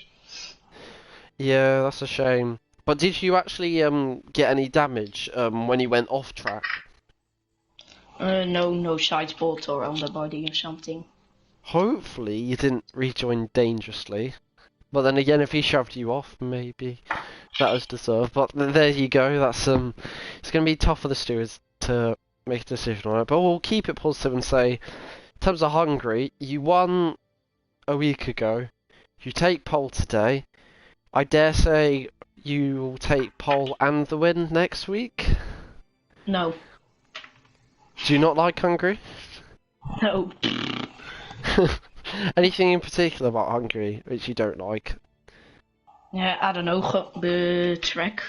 Yeah, that's a shame. But did you actually get any damage when you went off track? No side spot or underbody or something. Hopefully you didn't rejoin dangerously. But then again, if he shoved you off, maybe that was deserved. But there you go. That's it's going to be tough for the stewards to make a decision on it. But we'll keep it positive and say, in terms of Hungary, you won a week ago. You take pole today. I dare say you will take pole and the win next week. No, Do you not like Hungary? no. Anything in particular about Hungary which you don't like? Yeah, I don't know. The track.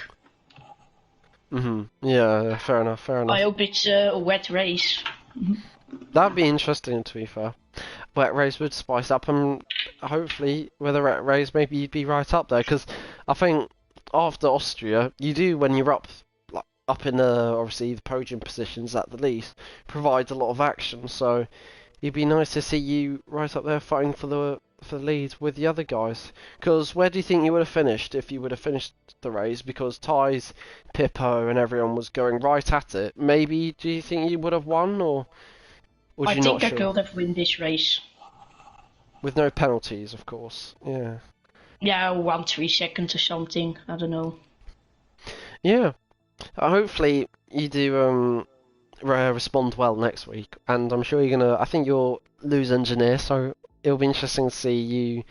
Yeah, fair enough, fair enough. I hope it's a wet race. That'd be interesting, to be fair. Wet race would spice up, and hopefully, with a wet race, maybe you'd be right up there. Because I think after Austria, you do when you're up, like up in obviously the podium positions at the least, provides a lot of action. So it'd be nice to see you right up there fighting for the for the lead with the other guys. Because where do you think you would have finished if you would have finished the race? Because Ty's, Pippo, and everyone was going right at it. Maybe do you think you would have won, or was I you think not I sure? could have won this race. With no penalties, of course. Yeah. Yeah, 1-3 seconds or something. I don't know. Yeah. Hopefully you do respond well next week, and I'm sure you're gonna. I think you're Lou's engineer, so it'll be interesting to see you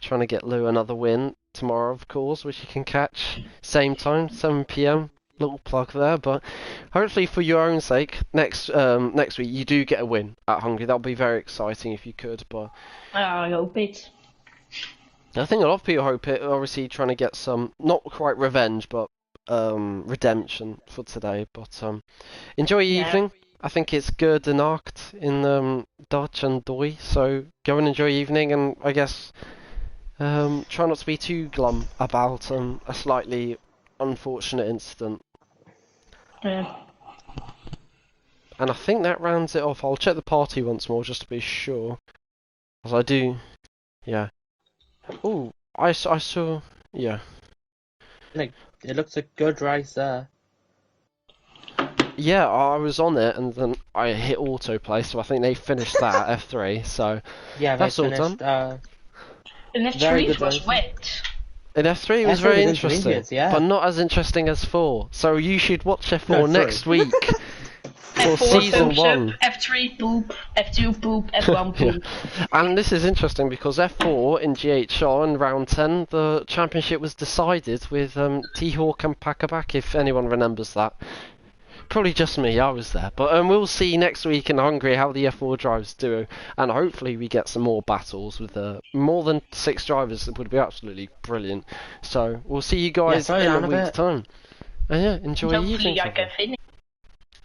trying to get Lou another win tomorrow, of course, which you can catch same time, 7 p.m. Little plug there, but hopefully for your own sake, next week you do get a win at Hungary. That'll be very exciting if you could. But I hope it. I think a lot of people hope it. Obviously, trying to get some not quite revenge, but redemption for today. But enjoy your evening. I think it's good and Nacht in Dutch and Doi. So go and enjoy your evening, and I guess try not to be too glum about a slightly unfortunate incident. Yeah. And I think that rounds it off. I'll check the party once more just to be sure. As I do, yeah. Oh, I saw, yeah. It looks a good race there. Yeah, I was on it and then I hit autoplay, so I think they finished that at F3, so Yeah, that's all they done. finished. And that Very tree good was racing. wet. In F3 it was F3 very was interesting, intermediate, yeah. but not as interesting as 4. So you should watch F4 No, next week for F4 season poops 1. up, F3 poop, F2 poop, F1 Yeah. poop. And this is interesting because F4 in GHR in round 10, the championship was decided with T-Hawk and Pakabak, if anyone remembers that. Probably just me, I was there. But we'll see next week in Hungary how the F4 drivers do, and hopefully we get some more battles with more than 6 drivers. It would be absolutely brilliant. So we'll see you guys slow in down a a week's bit. time. And yeah, enjoy your Hopefully evening. I can finish.